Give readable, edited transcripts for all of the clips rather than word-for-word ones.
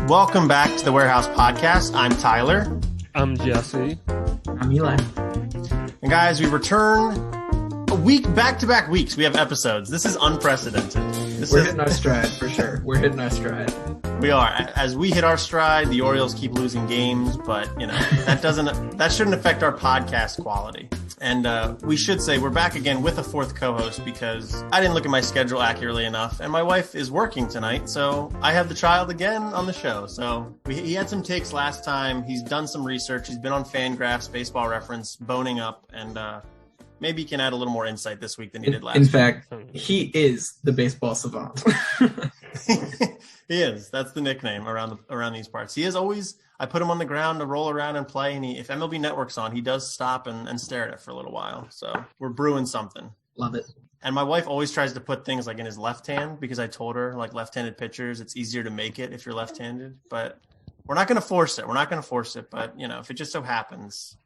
Welcome back to the Warehouse Podcast. I'm Tyler. I'm Jesse. I'm Eli. And guys, we return a week, back-to-back weeks. We have episodes. This is unprecedented. We're hitting our stride for sure. We're hitting our stride. We are. As we hit our stride, the Orioles keep losing games, but that shouldn't affect our podcast quality. And we should say we're back again with a fourth co-host because I didn't look at my schedule accurately enough, and my wife is working tonight, so I have the child again on the show. So he had some takes last time. He's done some research. He's been on Fangraphs, Baseball Reference, boning up, and maybe he can add a little more insight this week than he did last week. In fact, he is the baseball savant. He is. That's the nickname around these parts. He is always. I put him on the ground to roll around and play, and if MLB Network's on, he does stop and stare at it for a little while. So we're brewing something. Love it. And my wife always tries to put things like in his left hand because I told her like left-handed pitchers, it's easier to make it if you're left-handed. But we're not going to force it. But if it just so happens,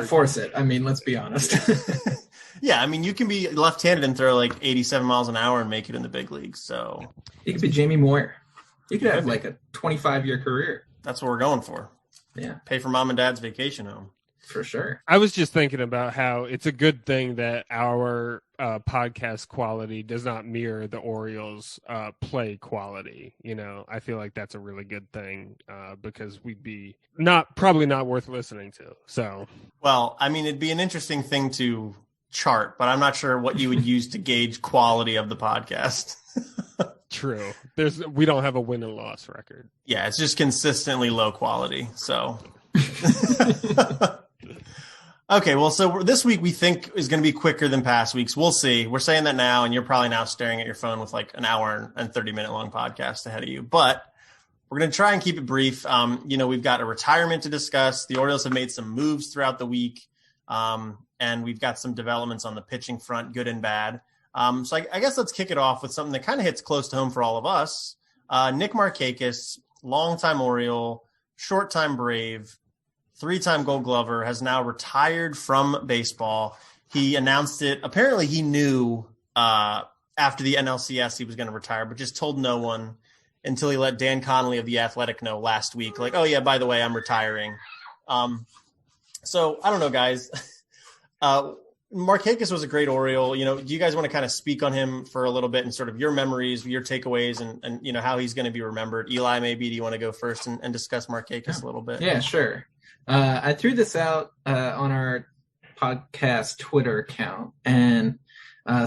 force it. I mean, let's be honest. Yeah, I mean, you can be left-handed and throw like 87 miles an hour and make it in the big leagues. So you could be Jamie Moyer. You could have like a 25-year career. That's what we're going for. Yeah. Pay for mom and dad's vacation home. For sure. I was just thinking about how it's a good thing that our podcast quality does not mirror the Orioles play quality. I feel like that's a really good thing because we'd be probably not worth listening to. So, well, I mean, it'd be an interesting thing to chart, but I'm not sure what you would use to gauge quality of the podcast. True. We don't have a win and loss record. Yeah, it's just consistently low quality. So, okay. Well, so this week we think is going to be quicker than past weeks. We'll see. We're saying that now, and you're probably now staring at your phone with like an hour and 30-minute long podcast ahead of you. But we're going to try and keep it brief. We've got a retirement to discuss. The Orioles have made some moves throughout the week, and we've got some developments on the pitching front, good and bad. So I guess let's kick it off with something that kind of hits close to home for all of us. Nick Markakis, longtime Oriole, short-time Brave, 3-time Gold Glover, has now retired from baseball. He announced it. Apparently he knew after the NLCS he was going to retire, but just told no one until he let Dan Connolly of The Athletic know last week. Like, oh, yeah, by the way, I'm retiring. So I don't know, guys. Markakis was a great Oriole. Do you guys want to kind of speak on him for a little bit and sort of your memories, your takeaways, and how he's going to be remembered? Eli, maybe do you want to go first and discuss Markakis a little bit? Yeah, sure. I threw this out on our podcast Twitter account, and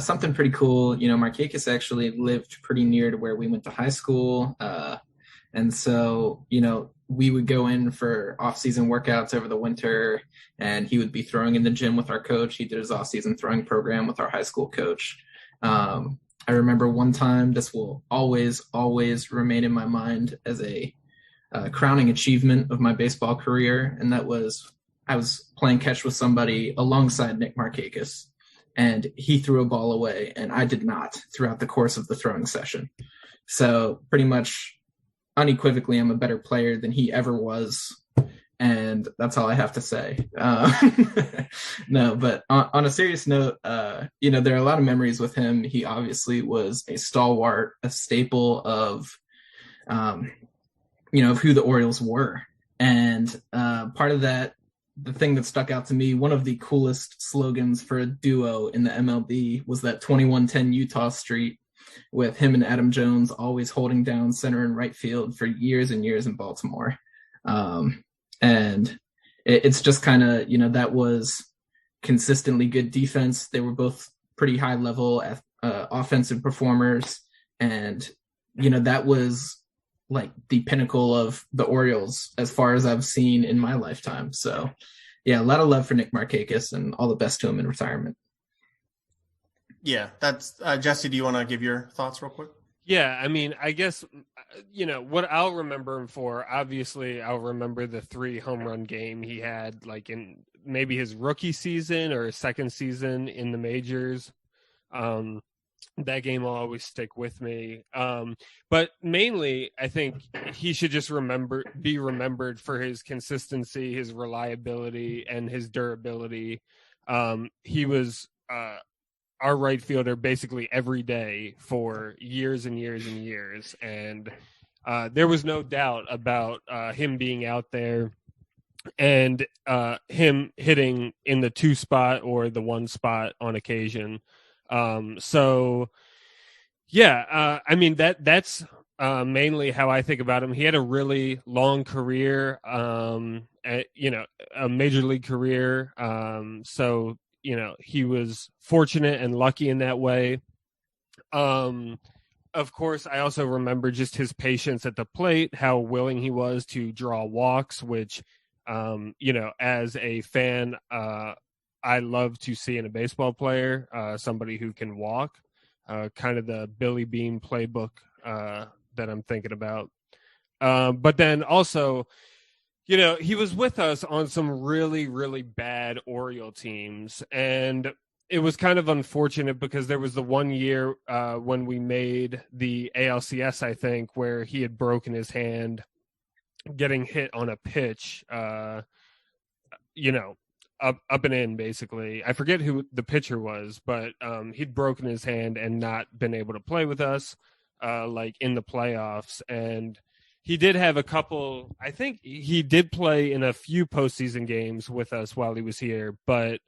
something pretty cool. Markakis actually lived pretty near to where we went to high school, and so we would go in for off-season workouts over the winter, and he would be throwing in the gym with our coach. He did his off-season throwing program with our high school coach. I remember one time, this will always remain in my mind as a crowning achievement of my baseball career, and that was I was playing catch with somebody alongside Nick Markakis, and he threw a ball away, and I did not throughout the course of the throwing session. So pretty much unequivocally, I'm a better player than he ever was. And that's all I have to say. No, but on a serious note, there are a lot of memories with him. He obviously was a stalwart, a staple of who the Orioles were. And part of that, the thing that stuck out to me, one of the coolest slogans for a duo in the MLB was that 2110 Utah Street, with him and Adam Jones always holding down center and right field for years and years in Baltimore. And it's just kind of, that was consistently good defense. They were both pretty high level offensive performers. And, that was like the pinnacle of the Orioles as far as I've seen in my lifetime. So yeah, a lot of love for Nick Markakis and all the best to him in retirement. Yeah, that's Jesse, do you want to give your thoughts real quick? Yeah, I mean, I guess, what I'll remember him for, obviously, I'll remember the 3 home run game he had, like in maybe his rookie season or his second season in the majors. that game will always stick with me. But mainly, I think he should just be remembered for his consistency, his reliability, and his durability. He was our right fielder basically every day for years and years and years. And there was no doubt about him being out there and him hitting in the 2 spot or the 1 spot on occasion. So yeah, I mean, that's mainly how I think about him. He had a really long career, you know, a major league career. So, you know, he was fortunate and lucky in that way. Of course, I also remember just his patience at the plate, how willing he was to draw walks, which, you know, as a fan, I love to see in a baseball player, somebody who can walk, kind of the Billy Beane playbook that I'm thinking about. But then also, you know, he was with us on some really, really bad Oriole teams. And it was kind of unfortunate because there was the one year when we made the ALCS, I think, where he had broken his hand getting hit on a pitch, you know, up and in, basically. I forget who the pitcher was, but he'd broken his hand and not been able to play with us, like in the playoffs. And he did have a couple, I think he did play in a few postseason games with us while he was here, but,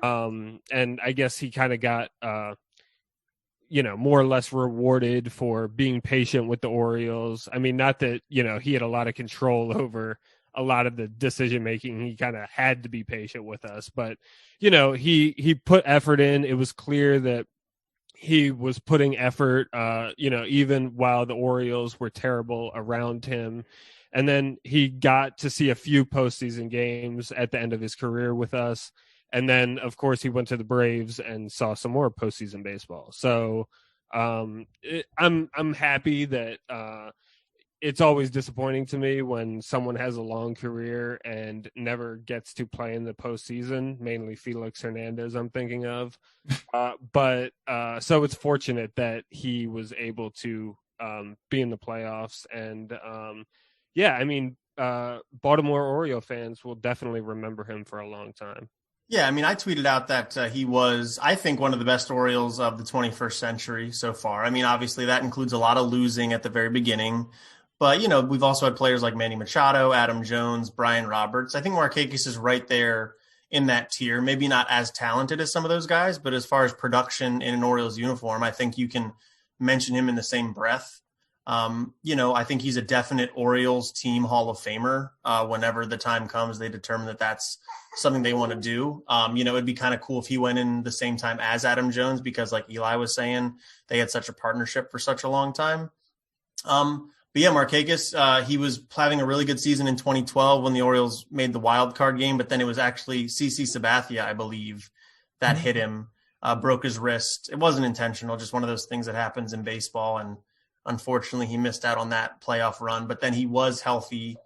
and I guess he kind of got, you know, more or less rewarded for being patient with the Orioles. I mean, not that, you know, he had a lot of control over a lot of the decision making. He kind of had to be patient with us, but you know, he put effort in. It was clear that he was putting effort, you know, even while the Orioles were terrible around him. And then he got to see a few postseason games at the end of his career with us. And then, of course, he went to the Braves and saw some more postseason baseball. So I'm happy that it's always disappointing to me when someone has a long career and never gets to play in the postseason, mainly Felix Hernandez I'm thinking of. But so it's fortunate that he was able to be in the playoffs. And yeah, I mean, Baltimore Oriole fans will definitely remember him for a long time. Yeah, I mean, I tweeted out that he was, I think, one of the best Orioles of the 21st century so far. I mean, obviously, that includes a lot of losing at the very beginning. But, you know, we've also had players like Manny Machado, Adam Jones, Brian Roberts. I think Markakis is right there in that tier. Maybe not as talented as some of those guys, but as far as production in an Orioles uniform, I think you can mention him in the same breath. You know, I think he's a definite Orioles team Hall of Famer. Whenever the time comes, they determine that that's something they want to do. You know, it'd be kind of cool if he went in the same time as Adam Jones, because like Eli was saying, they had such a partnership for such a long time. But yeah, Markakis, he was having a really good season in 2012 when the Orioles made the wild card game, but then it was actually CC Sabathia, I believe, that hit him, broke his wrist. It wasn't intentional, just one of those things that happens in baseball. And unfortunately, he missed out on that playoff run, but then he was healthy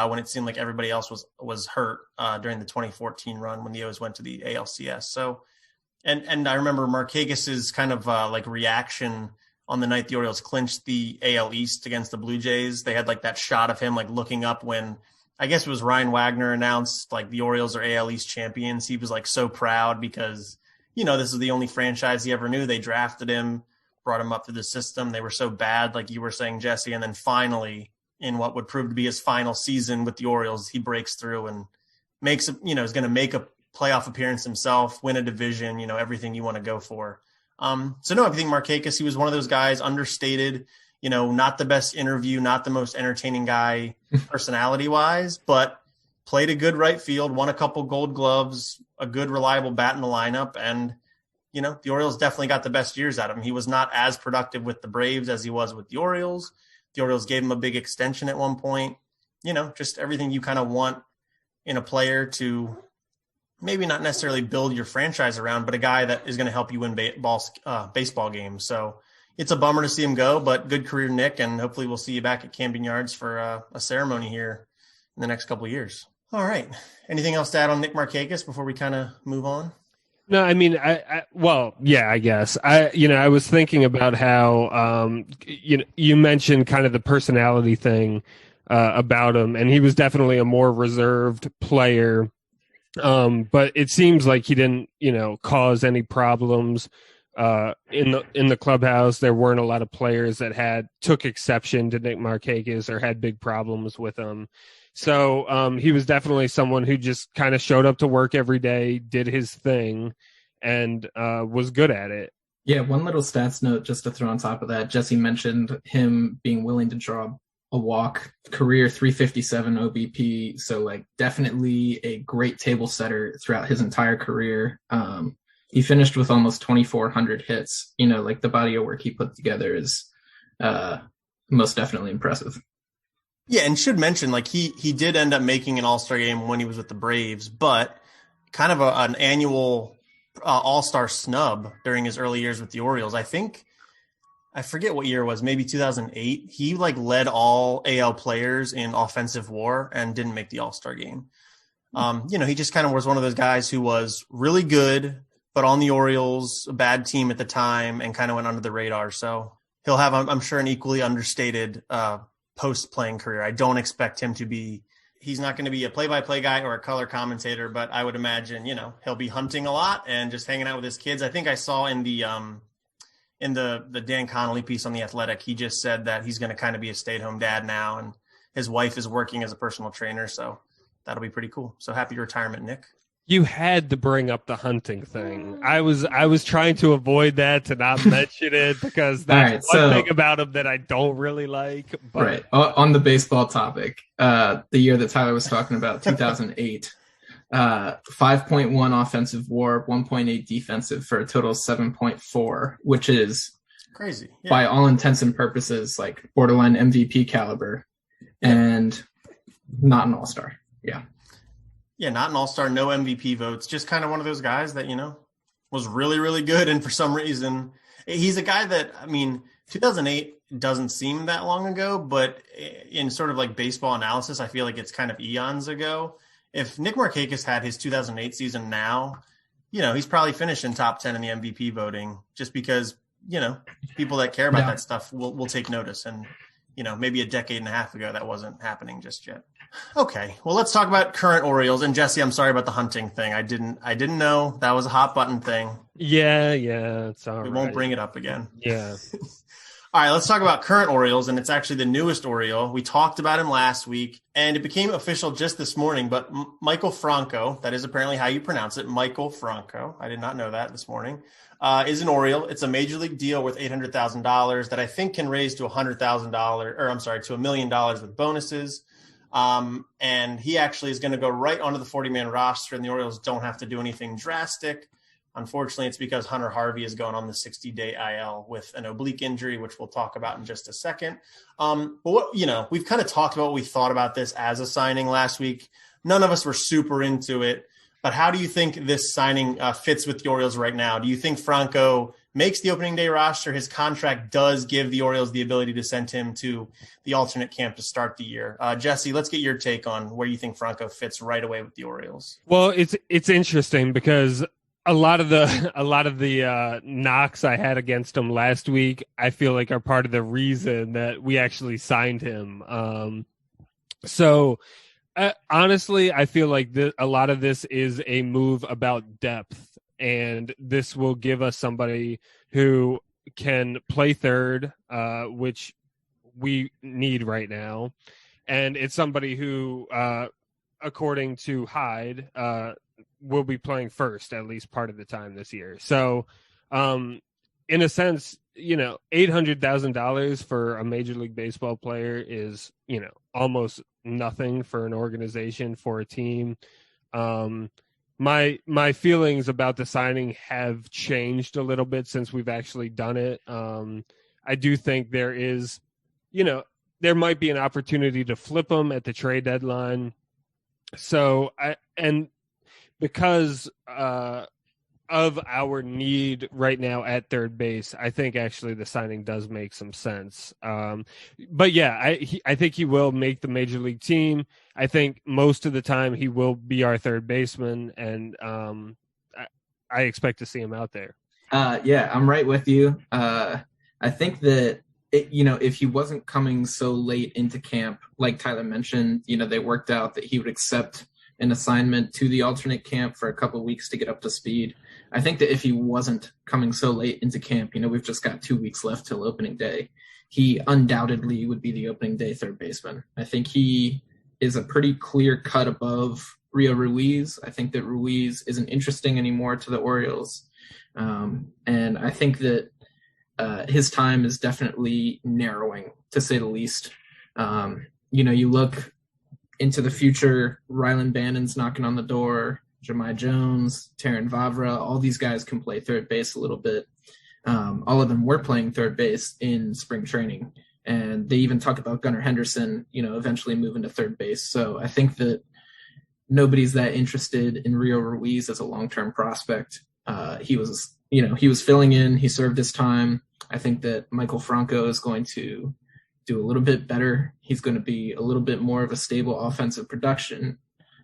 when it seemed like everybody else was hurt during the 2014 run when the O's went to the ALCS. So, and I remember Markakis's kind of like reaction on the night the Orioles clinched the AL East against the Blue Jays. They had like that shot of him like looking up when, I guess it was Ryan Wagner announced like the Orioles are AL East champions. He was like so proud because, you know, this is the only franchise he ever knew. They drafted him, brought him up through the system. They were so bad, like you were saying, Jesse. And then finally, in what would prove to be his final season with the Orioles, he breaks through and makes, you know, is going to make a playoff appearance himself, win a division, you know, everything you want to go for. So no, I think Markakis, he was one of those guys, understated, you know, not the best interview, not the most entertaining guy personality wise, but played a good right field, won a couple Gold Gloves, a good reliable bat in the lineup. And, you know, the Orioles definitely got the best years out of him. He was not as productive with the Braves as he was with the Orioles. The Orioles gave him a big extension at one point, you know, just everything you kind of want in a player to maybe not necessarily build your franchise around, but a guy that is going to help you win baseball games. So it's a bummer to see him go, but good career, Nick. And hopefully we'll see you back at Camden Yards for a ceremony here in the next couple of years. All right. Anything else to add on Nick Markakis before we kind of move on? No, I mean, well, yeah, I guess I was thinking about how, you mentioned kind of the personality thing, about him, and he was definitely a more reserved player. But it seems like he didn't, cause any problems, in the clubhouse. There weren't a lot of players that took exception to Nick Markakis or had big problems with him. So he was definitely someone who just kind of showed up to work every day, did his thing, and was good at it. Yeah, one little stats note just to throw on top of that. Jesse mentioned him being willing to draw a walk, career 357 OBP. So like definitely a great table setter throughout his entire career. He finished with almost 2,400 hits. Like the body of work he put together is most definitely impressive. Yeah, and should mention, like, he did end up making an All-Star game when he was with the Braves, but kind of an annual All-Star snub during his early years with the Orioles. I forget what year it was, maybe 2008. He led all AL players in offensive WAR and didn't make the All-Star game. He just kind of was one of those guys who was really good, but on the Orioles, a bad team at the time, and kind of went under the radar. So he'll have, I'm sure, an equally understated post-playing career. I don't expect him to be – he's not going to be a play-by-play guy or a color commentator, but I would imagine, he'll be hunting a lot and just hanging out with his kids. I think I saw in the Dan Connolly piece on The Athletic, he just said that he's going to kind of be a stay-at-home dad now, and his wife is working as a personal trainer, so that'll be pretty cool. So happy retirement, Nick. You had to bring up the hunting thing. I was trying to avoid that, to not mention it, because that's one thing about him that I don't really like. But... Right. On the baseball topic, the year that Tyler was talking about, 2008, 5.1 offensive WAR, 1.8 defensive for a total of 7.4, which is crazy. Yeah. By all intents and purposes, like borderline MVP caliber, and not an all-star. Yeah. Yeah, not an all-star, no MVP votes. Just kind of one of those guys that, was really, really good. And for some reason, he's a guy that, 2008 doesn't seem that long ago, but in sort of like baseball analysis, I feel like it's kind of eons ago. If Nick Markakis had his 2008 season now, he's probably finishing top 10 in the MVP voting, just because, people that care about that stuff will take notice. And, maybe a decade and a half ago, that wasn't happening just yet. Okay, well, let's talk about current Orioles. And Jesse, I'm sorry about the hunting thing. I didn't know that was a hot button thing. Yeah, it's all right. We won't bring it up again. Yeah. All right, let's talk about current Orioles, and it's actually the newest Oriole. We talked about him last week, and it became official just this morning, but Michael Franco, that is apparently how you pronounce it, Michael Franco, I did not know that this morning, is an Oriole. It's a major league deal worth $800,000 that I think can raise to $1 million with bonuses. And he actually is going to go right onto the 40-man roster, and the Orioles don't have to do anything drastic. Unfortunately, it's because Hunter Harvey is going on the 60-day IL with an oblique injury, which we'll talk about in just a second. But we've kind of talked about what we thought about this as a signing last week. None of us were super into it, but how do you think this signing fits with the Orioles right now? Do you think Franco makes the opening day roster? His contract does give the Orioles the ability to send him to the alternate camp to start the year. Jesse, let's get your take on where you think Franco fits right away with the Orioles. Well, it's interesting because a lot of the knocks I had against him last week, I feel like are part of the reason that we actually signed him. Honestly, I feel like a lot of this is a move about depth, and this will give us somebody who can play third, which we need right now. And it's somebody who, according to Hyde, will be playing first at least part of the time this year. So, in a sense, $800,000 for a Major League Baseball player is, almost nothing for an organization, for a team. My feelings about the signing have changed a little bit since we've actually done it. I do think there is, there might be an opportunity to flip them at the trade deadline. So because of our need right now at third base, I think actually the signing does make some sense. But yeah, I think he will make the major league team. I think most of the time he will be our third baseman, and I expect to see him out there. Yeah, I'm right with you. I think that if he wasn't coming so late into camp, like Tyler mentioned, they worked out that he would accept an assignment to the alternate camp for a couple of weeks to get up to speed. I think that if he wasn't coming so late into camp, we've just got 2 weeks left till opening day, he undoubtedly would be the opening day third baseman. I think he is a pretty clear cut above Rio Ruiz. I think that Ruiz isn't interesting anymore to the Orioles. And I think that his time is definitely narrowing, to say the least. You look into the future, Rylan Bannon's knocking on the door, Jahmai Jones, Taron Vavra, all these guys can play third base a little bit. All of them were playing third base in spring training. And they even talk about Gunnar Henderson, eventually moving to third base. So I think that nobody's that interested in Rio Ruiz as a long-term prospect. He was filling in. He served his time. I think that Michael Franco is going to do a little bit better. He's going to be a little bit more of a stable offensive production,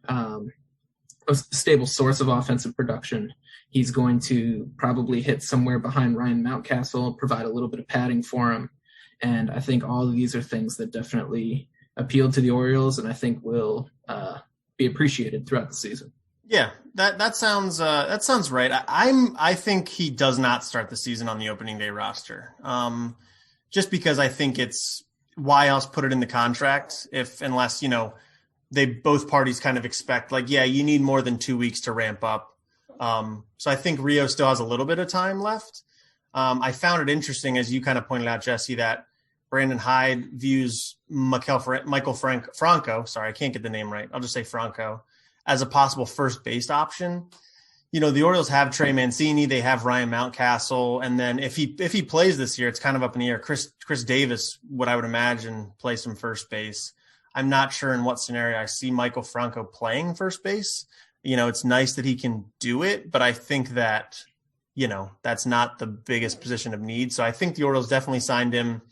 a stable source of offensive production. He's going to probably hit somewhere behind Ryan Mountcastle, provide a little bit of padding for him. And I think all of these are things that definitely appeal to the Orioles, and I think will be appreciated throughout the season. Yeah, that sounds right. I think he does not start the season on the opening day roster, just because I think it's why else put it in the contract unless they both parties kind of expect you need more than 2 weeks to ramp up. So I think Rio still has a little bit of time left. I found it interesting, as you kind of pointed out, Jesse, that Brandon Hyde views Michael Franco. Sorry, I can't get the name right. I'll just say Franco as a possible first base option. The Orioles have Trey Mancini, they have Ryan Mountcastle, and then if he plays this year, it's kind of up in the air. Chris Davis, what I would imagine, plays some first base. I'm not sure in what scenario I see Michael Franco playing first base. It's nice that he can do it, but I think that, that's not the biggest position of need. So I think the Orioles definitely signed him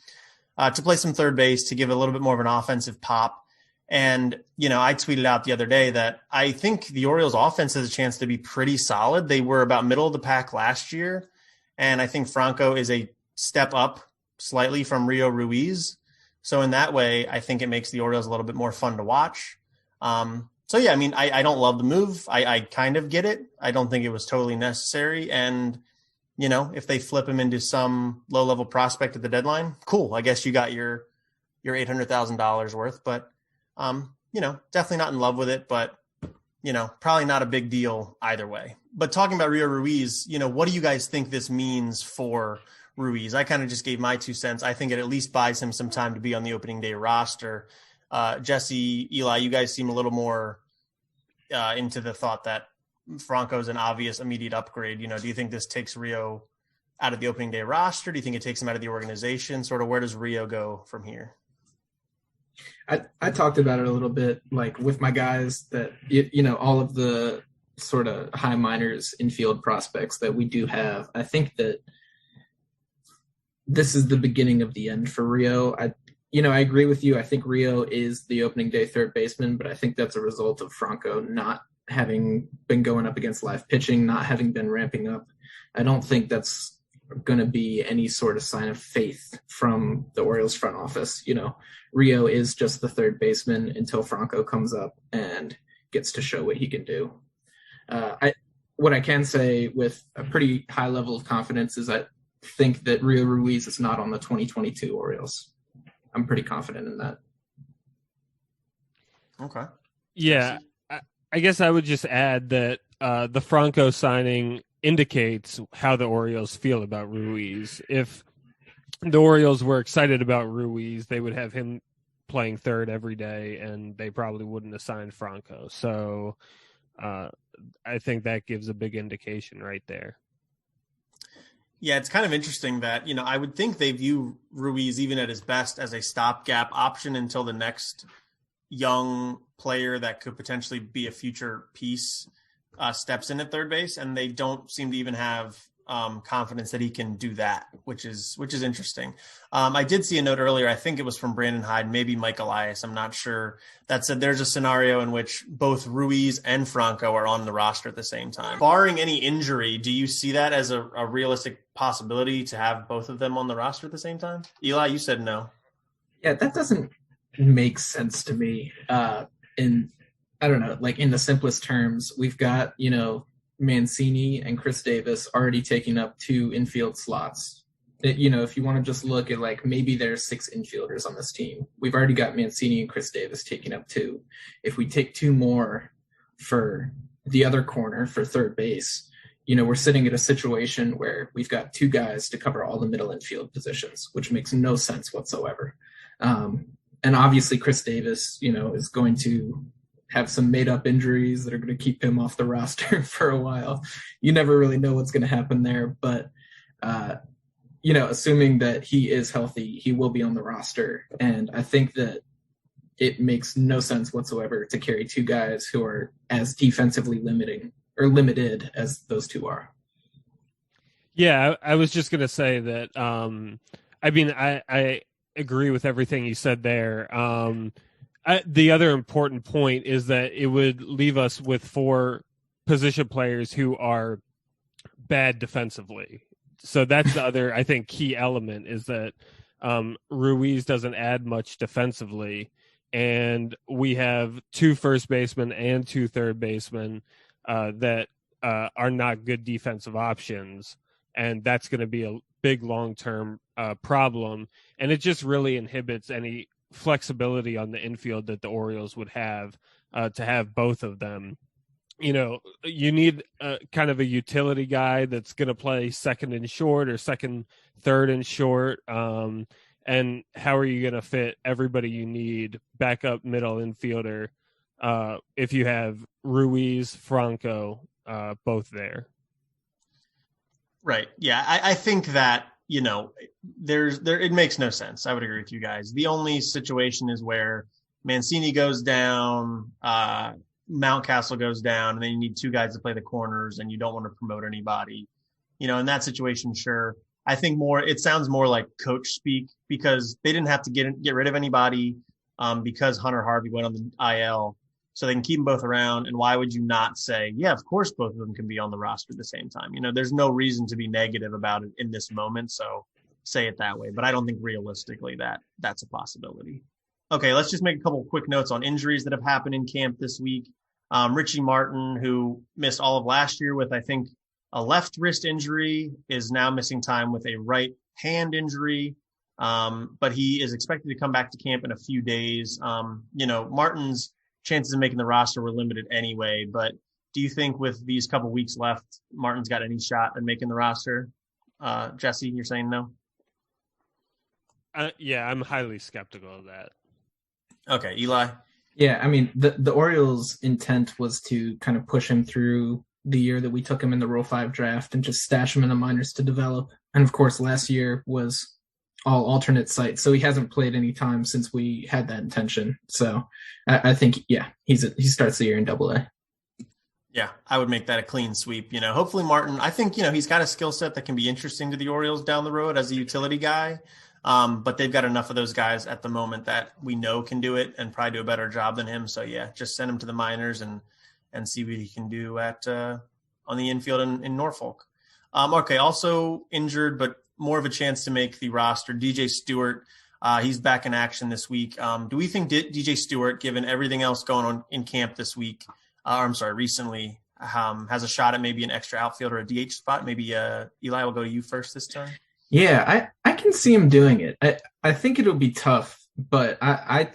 to play some third base, to give it a little bit more of an offensive pop. And, I tweeted out the other day that I think the Orioles offense has a chance to be pretty solid. They were about middle of the pack last year. And I think Franco is a step up slightly from Rio Ruiz. So in that way, I think it makes the Orioles a little bit more fun to watch. So yeah, I don't love the move. I kind of get it. I don't think it was totally necessary. And, if they flip him into some low level prospect at the deadline, cool. I guess you got your $800,000 worth, but definitely not in love with it, but, probably not a big deal either way. But talking about Rio Ruiz, what do you guys think this means for Ruiz? I kind of just gave my 2 cents. I think it at least buys him some time to be on the opening day roster. Jesse, Eli, you guys seem a little more into the thought that Franco's an obvious immediate upgrade. Do you think this takes Rio out of the opening day roster? Do you think it takes him out of the organization? Sort of where does Rio go from here? I talked about it a little bit, with my guys, that, all of the sort of high minors infield prospects that we do have. I think that this is the beginning of the end for Rio. I agree with you. I think Rio is the opening day third baseman, but I think that's a result of Franco not having been going up against live pitching, not having been ramping up. I don't think that's going to be any sort of sign of faith from the Orioles front office. Rio is just the third baseman until Franco comes up and gets to show what he can do. What I can say with a pretty high level of confidence is I think that Rio Ruiz is not on the 2022 Orioles. I'm pretty confident in that. Okay. Yeah, I guess I would just add that the Franco signing indicates how the Orioles feel about Ruiz. If the Orioles were excited about Ruiz, they would have him playing third every day, and they probably wouldn't assign Franco. So I think that gives a big indication right there. Yeah, it's kind of interesting that, I would think they view Ruiz, even at his best, as a stopgap option until the next young player that could potentially be a future piece steps in at third base. And they don't seem to even have confidence that he can do that, which is interesting. I did see a note earlier. I think it was from Brandon Hyde, maybe Mike Elias. I'm not sure. That said, there's a scenario in which both Ruiz and Franco are on the roster at the same time. Barring any injury, do you see that as a realistic possibility to have both of them on the roster at the same time? Eli, you said no. Yeah, that doesn't make sense to me. I don't know, like in the simplest terms, we've got, Mancini and Chris Davis already taking up 2 infield slots. If you want to just look at like maybe there's 6 infielders on this team, we've already got Mancini and Chris Davis taking up 2. If we take 2 more for the other corner for third base, we're sitting at a situation where we've got 2 guys to cover all the middle infield positions, which makes no sense whatsoever. And obviously Chris Davis, is going to have some made-up injuries that are going to keep him off the roster for a while. You never really know what's going to happen there, but assuming that he is healthy, he will be on the roster. And I think that it makes no sense whatsoever to carry 2 guys who are as defensively limited as those 2 are. Yeah, I was just going to say that. I agree with everything you said there. The other important point is that it would leave us with 4 position players who are bad defensively. So that's the other, I think, key element is that Ruiz doesn't add much defensively. And we have 2 first basemen and 2 third basemen that are not good defensive options. And that's going to be a big long-term problem. And it just really inhibits any flexibility on the infield that the Orioles would have to have both of them. You need kind of a utility guy that's going to play second and short or third and short. And how are you going to fit everybody you need backup middle infielder if you have Ruiz, Franco, both there? Right. Yeah. I think that, it makes no sense. I would agree with you guys. The only situation is where Mancini goes down, Mountcastle goes down, and then you need 2 guys to play the corners, and you don't want to promote anybody. In that situation, sure. I think it sounds more like coach speak because they didn't have to get rid of anybody because Hunter Harvey went on the IL. So they can keep them both around. And why would you not say, yeah, of course, both of them can be on the roster at the same time? There's no reason to be negative about it in this moment. So say it that way. But I don't think realistically that's a possibility. Okay, let's just make a couple of quick notes on injuries that have happened in camp this week. Richie Martin, who missed all of last year with, I think, a left wrist injury, is now missing time with a right hand injury. But he is expected to come back to camp in a few days. Martin's chances of making the roster were limited anyway, but do you think with these couple weeks left, Martin's got any shot at making the roster? Jesse, you're saying no? Yeah, I'm highly skeptical of that. Okay, Eli? Yeah, I mean, the Orioles' intent was to kind of push him through the year that we took him in the Rule 5 draft and just stash him in the minors to develop. And of course, last year was all alternate sites, so he hasn't played any time since we had that intention. So I think, yeah, he starts the year in Double-A. Yeah, I would make that a clean sweep. Hopefully Martin, I think, he's got a skill set that can be interesting to the Orioles down the road as a utility guy. But they've got enough of those guys at the moment that we know can do it and probably do a better job than him. So yeah, just send him to the minors and see what he can do on the infield in Norfolk. Okay, also injured, but more of a chance to make the roster, DJ Stewart. He's back in action this week. Do we think DJ Stewart, given everything else going on in camp this week, recently, has a shot at maybe an extra outfield or a DH spot? Maybe Eli will go to you first this time. Yeah, I can see him doing it. I think it'll be tough, but I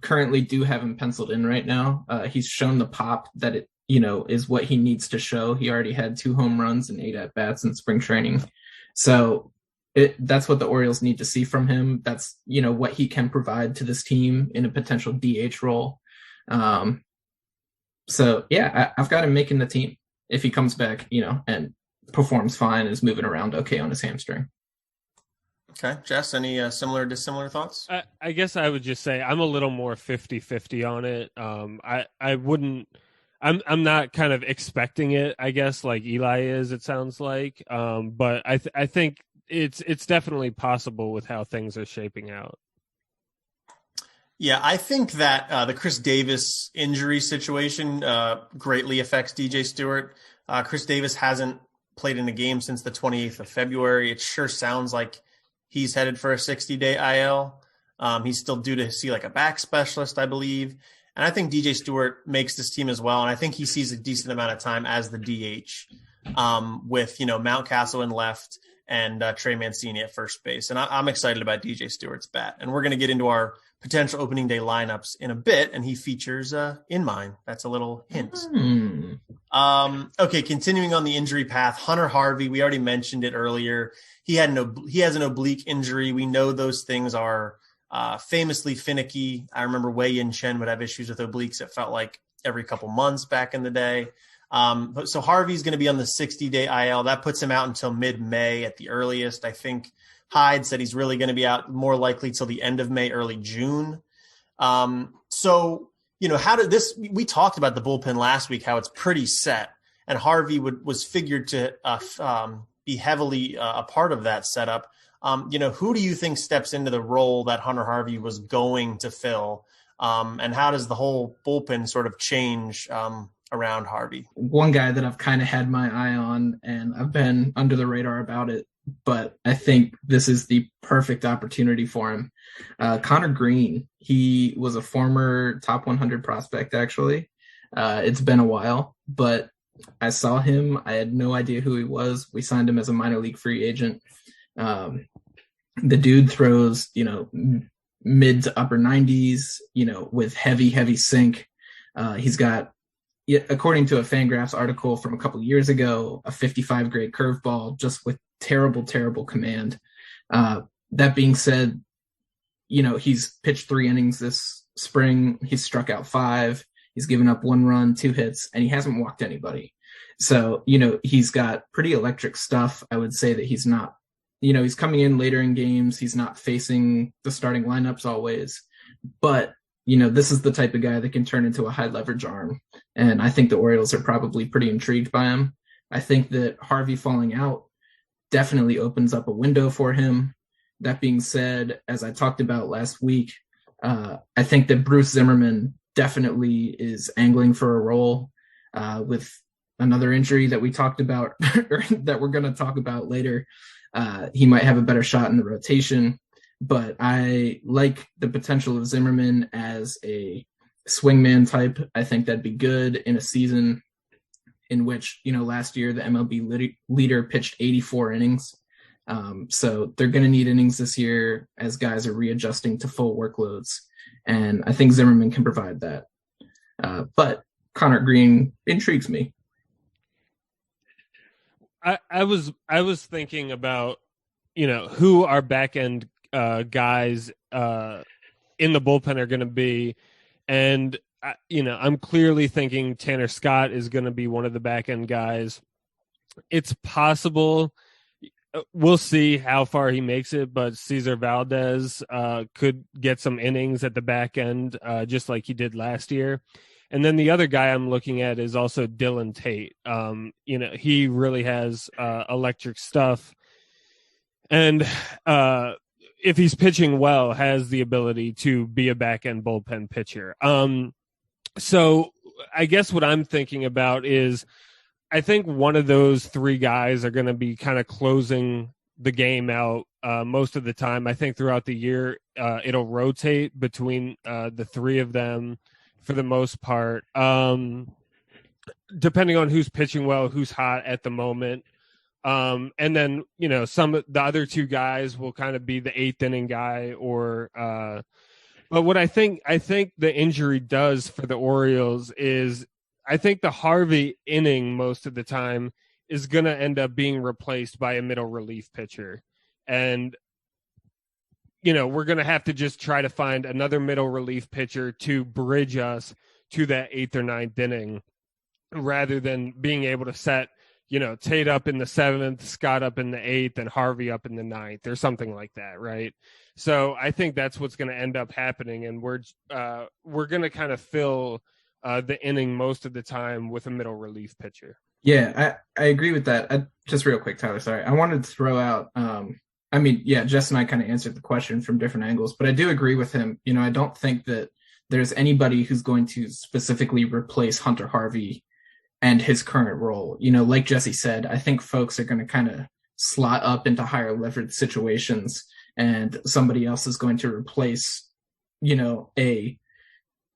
currently do have him penciled in right now. He's shown the pop that it is what he needs to show. He already had 2 home runs and 8 at-bats in spring training. So that's what the Orioles need to see from him. That's, what he can provide to this team in a potential DH role. So, yeah, I've got him making the team if he comes back, and performs fine and is moving around okay on his hamstring. Okay. Jess, any dissimilar thoughts? I guess I would just say I'm a little more 50-50 on it. I'm not kind of expecting it, I guess, like Eli is, it sounds like. But I think it's definitely possible with how things are shaping out. Yeah, I think that the Chris Davis injury situation greatly affects DJ Stewart. Chris Davis hasn't played in a game since the 28th of February. It sure sounds like he's headed for a 60-day IL. He's still due to see like a back specialist, I believe. And I think DJ Stewart makes this team as well. And I think he sees a decent amount of time as the DH with, Mountcastle in left and Trey Mancini at first base. And I'm excited about DJ Stewart's bat. And we're going to get into our potential opening day lineups in a bit, and he features in mine. That's a little hint. Okay, continuing on the injury path, Hunter Harvey, we already mentioned it earlier. He has an oblique injury. We know those things are famously finicky. I remember Wei Yin Chen would have issues with obliques. It felt like every couple months back in the day. So Harvey's going to be on the 60-day IL. That puts him out until mid-May at the earliest. I think Hyde said he's really going to be out more likely till the end of May, early June. So, how did this, we talked about the bullpen last week, how it's pretty set, and Harvey was figured to be heavily a part of that setup. Who do you think steps into the role that Hunter Harvey was going to fill? And how does the whole bullpen sort of change around Harvey? One guy that I've kind of had my eye on, and I've been under the radar about it, but I think this is the perfect opportunity for him. Conor Greene, he was a former top 100 prospect, actually. It's been a while, but I saw him. I had no idea who he was. We signed him as a minor league free agent. The dude throws, mid to upper 90s, with heavy sink. He's got, according to a Fangraphs article from a couple years ago, a 55 grade curveball just with terrible command. That being said, he's pitched 3 innings this spring. He's struck out 5. He's given up 1 run, 2 hits, and he hasn't walked anybody. So, he's got pretty electric stuff. I would say that he's not, he's coming in later in games. He's not facing the starting lineups always, but this is the type of guy that can turn into a high leverage arm. And I think the Orioles are probably pretty intrigued by him. I think that Harvey falling out definitely opens up a window for him. That being said, as I talked about last week, I think that Bruce Zimmermann definitely is angling for a role with another injury that we talked about or that we're going to talk about later. He might have a better shot in the rotation, but I like the potential of Zimmermann as a swingman type. I think that'd be good in a season in which, last year the MLB leader pitched 84 innings. So they're going to need innings this year as guys are readjusting to full workloads. And I think Zimmermann can provide that. But Conor Greene intrigues me. I was thinking about, who our back end guys in the bullpen are going to be. And, I'm clearly thinking Tanner Scott is going to be one of the back end guys. It's possible. We'll see how far he makes it, but Cesar Valdez could get some innings at the back end, just like he did last year. And then the other guy I'm looking at is also Dylan Tate. He really has electric stuff. And if he's pitching well, has the ability to be a back-end bullpen pitcher. So I guess what I'm thinking about is I think one of those 3 guys are going to be kind of closing the game out most of the time. I think throughout the year, it'll rotate between the 3 of them for the most part, depending on who's pitching well, who's hot at the moment. And then, some of the other 2 guys will kind of be the 8th inning guy but what I think the injury does for the Orioles is I think the Harvey inning most of the time is going to end up being replaced by a middle relief pitcher. And, we're going to have to just try to find another middle relief pitcher to bridge us to that 8th or 9th inning rather than being able to set, Tate up in the 7th, Scott up in the 8th, and Harvey up in the 9th or something like that, right? So I think that's what's going to end up happening, and we're going to kind of fill the inning most of the time with a middle relief pitcher. Yeah, I agree with that. Just real quick, Tyler, sorry. I wanted to throw out, Jess and I kind of answered the question from different angles, but I do agree with him. I don't think that there's anybody who's going to specifically replace Hunter Harvey and his current role. Like Jesse said, I think folks are going to kind of slot up into higher leverage situations, and somebody else is going to replace, a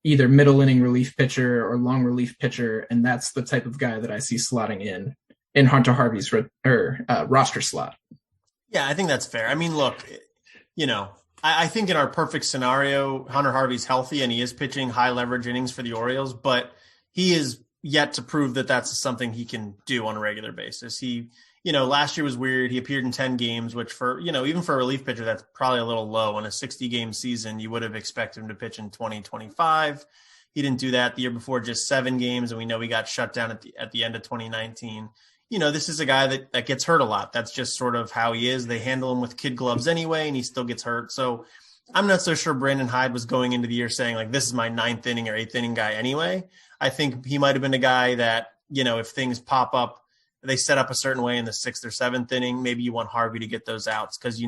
either middle inning relief pitcher or long relief pitcher, and that's the type of guy that I see slotting in Hunter Harvey's roster slot. Yeah, I think that's fair. I mean, look, I think in our perfect scenario, Hunter Harvey's healthy and he is pitching high leverage innings for the Orioles, but he is yet to prove that that's something he can do on a regular basis. He, last year was weird. He appeared in 10 games, which for, even for a relief pitcher, that's probably a little low. On a 60-game season, you would have expected him to pitch in 2025. He didn't do that the year before, just 7 games, and we know he got shut down at the end of 2019. This is a guy that gets hurt a lot. That's just sort of how he is. They handle him with kid gloves anyway, and he still gets hurt. So I'm not so sure Brandon Hyde was going into the year saying, like, this is my 9th inning or 8th inning guy anyway. I think he might have been a guy that, if things pop up, they set up a certain way in the 6th or 7th inning, maybe you want Harvey to get those outs because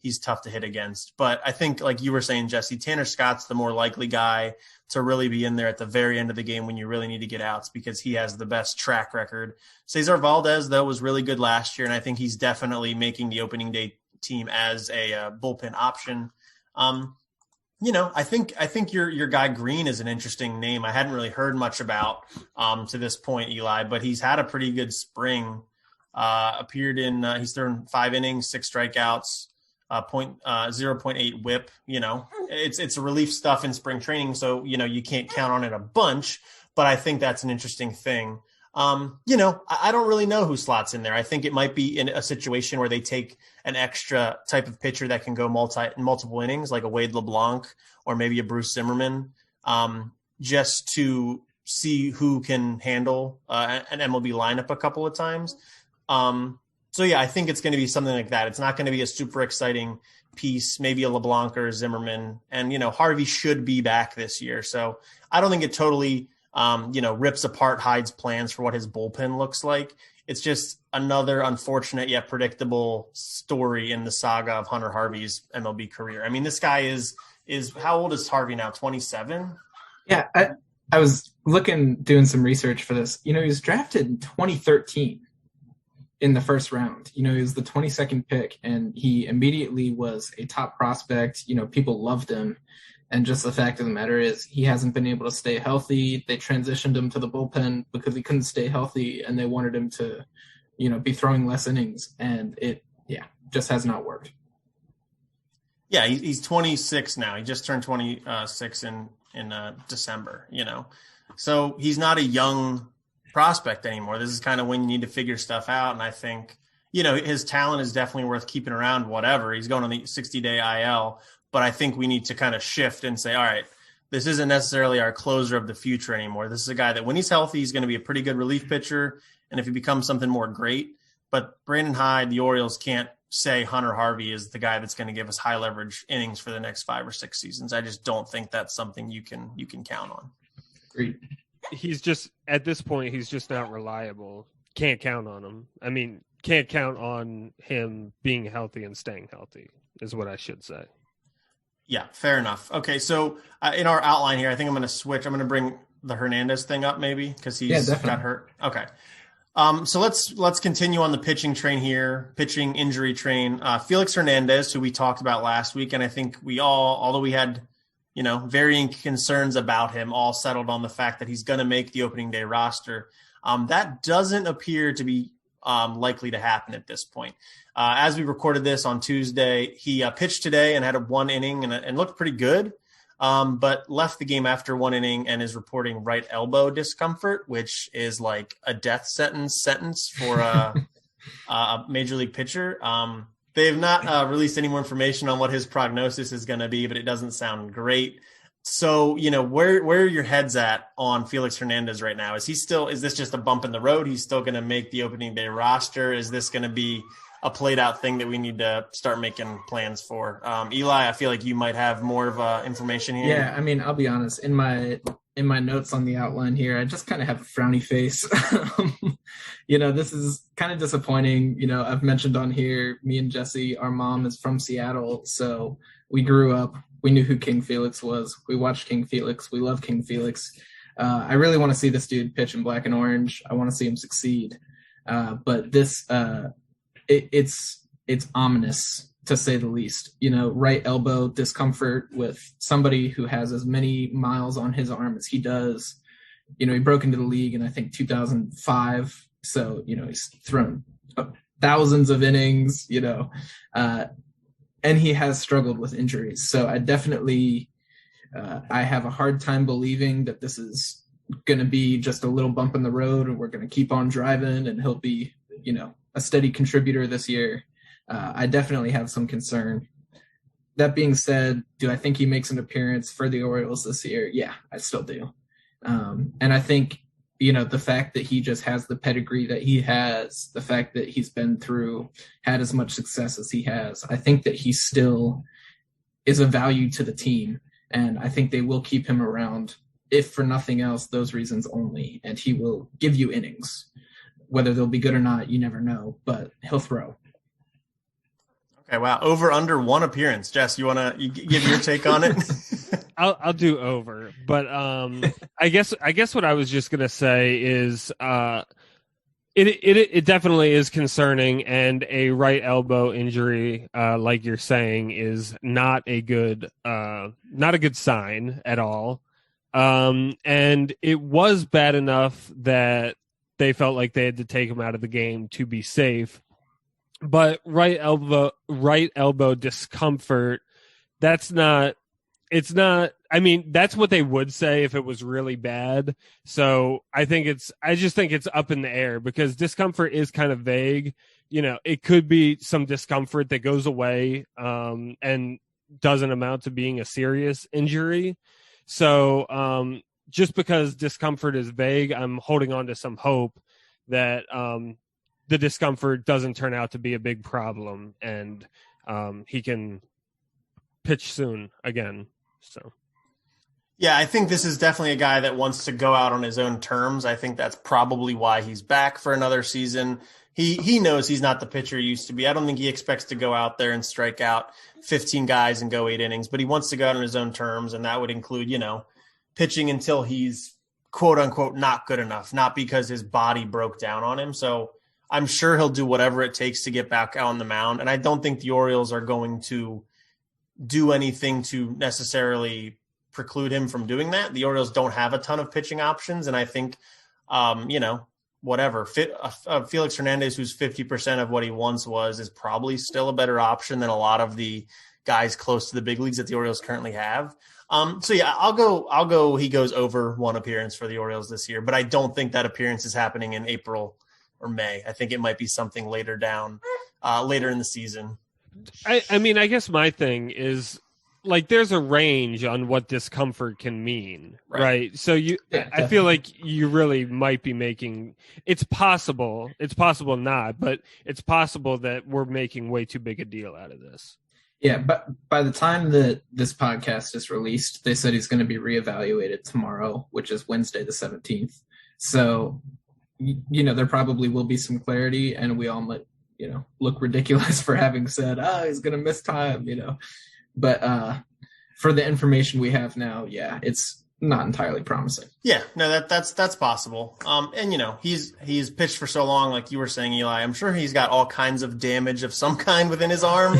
he's tough to hit against. But I think, like you were saying, Jesse, Tanner Scott's the more likely guy to really be in there at the very end of the game when you really need to get outs because he has the best track record. Cesar Valdez, though, was really good last year, and I think he's definitely making the opening day team as a bullpen option. I think your guy Greene is an interesting name. I hadn't really heard much about to this point, Eli, but he's had a pretty good spring. He's thrown 5 innings, 6 strikeouts, 0.8 WHIP. It's relief stuff in spring training, so you can't count on it a bunch. But I think that's an interesting thing. I don't really know who slots in there. I think it might be in a situation where they take an extra type of pitcher that can go multiple innings, like a Wade LeBlanc or maybe a Bruce Zimmermann, just to see who can handle an MLB lineup a couple of times. I think it's going to be something like that. It's not going to be a super exciting piece, maybe a LeBlanc or a Zimmermann. And, Harvey should be back this year. So I don't think it totally rips apart Hyde's plans for what his bullpen looks like. It's just another unfortunate yet predictable story in the saga of Hunter Harvey's MLB career. I mean, this guy is how old is Harvey now? 27? Yeah, I was doing some research for this. He was drafted in 2013 in the first round. He was the 22nd pick, and he immediately was a top prospect. People loved him. And just the fact of the matter is he hasn't been able to stay healthy. They transitioned him to the bullpen because he couldn't stay healthy, and they wanted him to, be throwing less innings. And it just has not worked. Yeah, he's 26 now. He just turned 26 in December, So he's not a young prospect anymore. This is kind of when you need to figure stuff out. And I think, his talent is definitely worth keeping around, whatever. He's going on the 60-day IL. But I think we need to kind of shift and say, all right, this isn't necessarily our closer of the future anymore. This is a guy that when he's healthy, he's going to be a pretty good relief pitcher. And if he becomes something more, great. But Brandon Hyde, the Orioles can't say Hunter Harvey is the guy that's going to give us high leverage innings for the next 5 or 6 seasons. I just don't think that's something you can count on. Agreed. He's just, at this point, he's just not reliable. Can't count on him. I mean, can't count on him being healthy and staying healthy is what I should say. Yeah, fair enough. Okay, so in our outline here, I think I'm going to switch. I'm going to bring the Hernandez thing up maybe because he's got hurt. Okay. So let's continue on the pitching train here, pitching injury train. Felix Hernandez, who we talked about last week, and I think we all, although we had, varying concerns about him, all settled on the fact that he's going to make the opening day roster. That doesn't appear to be likely to happen at this point. As we recorded this on Tuesday, he pitched today and had 1 inning and looked pretty good, but left the game after 1 inning and is reporting right elbow discomfort, which is like a death sentence for a major league pitcher. They have not released any more information on what his prognosis is going to be, but it doesn't sound great. So, where are your heads at on Felix Hernandez right now? Is this just a bump in the road? He's still going to make the opening day roster? Is this going to be a played out thing that we need to start making plans for? Eli, I feel like you might have more of information here. Yeah, I mean, I'll be honest. In my in my notes on the outline here, I just kind of have a frowny face. This is kind of disappointing. I've mentioned on here, me and Jesse, our mom is from Seattle. So we grew up, we knew who King Felix was. We watched King Felix. We love King Felix. I really want to see this dude pitch in black and orange. I want to see him succeed. But this, it's ominous, to say the least. Right elbow discomfort with somebody who has as many miles on his arm as he does. He broke into the league in, I think, 2005. So, he's thrown thousands of innings, and he has struggled with injuries. So I definitely, I have a hard time believing that this is going to be just a little bump in the road and we're going to keep on driving and he'll be, a steady contributor this year. I definitely have some concern. That being said, do I think he makes an appearance for the Orioles this year? Yeah, I still do. And I think, the fact that he just has the pedigree that he has, the fact that he's had as much success as he has, I think that he still is a value to the team. And I think they will keep him around, if for nothing else, those reasons only. And he will give you innings. Whether they'll be good or not, you never know, but he'll throw. Okay, wow. Over under one appearance. Jess, you want to give your take on it? I'll do over, but I guess what I was just gonna say is it definitely is concerning, and a right elbow injury, like you're saying, is not a good sign at all. And it was bad enough that they felt like they had to take him out of the game to be safe. But right elbow discomfort, that's what they would say if it was really bad. So I just think it's up in the air because discomfort is kind of vague. It could be some discomfort that goes away, and doesn't amount to being a serious injury. So, just because discomfort is vague, I'm holding on to some hope that, the discomfort doesn't turn out to be a big problem, and he can pitch soon again. So, yeah, I think this is definitely a guy that wants to go out on his own terms. I think that's probably why he's back for another season. He knows he's not the pitcher he used to be. I don't think he expects to go out there and strike out 15 guys and go 8 innings, but he wants to go out on his own terms, and that would include, pitching until he's quote unquote not good enough, not because his body broke down on him. So I'm sure he'll do whatever it takes to get back out on the mound. And I don't think the Orioles are going to do anything to necessarily preclude him from doing that. The Orioles don't have a ton of pitching options. And I think, whatever, Felix Hernandez, who's 50% of what he once was, is probably still a better option than a lot of the guys close to the big leagues that the Orioles currently have. So yeah, I'll go. He goes over one appearance for the Orioles this year, but I don't think that appearance is happening in April or May. I think it might be something later in the season. I guess my thing is, like, there's a range on what discomfort can mean, right? So I feel like you really might be making, it's possible not, but it's possible that we're making way too big a deal out of this. Yeah, but by the time that this podcast is released, they said he's going to be reevaluated tomorrow, which is Wednesday the 17th. So, there probably will be some clarity, and we all might, look ridiculous for having said, he's going to miss time, But for the information we have now, yeah, it's not entirely promising. Yeah, no, that's possible. And he's pitched for so long, like you were saying, Eli. I'm sure he's got all kinds of damage of some kind within his arm.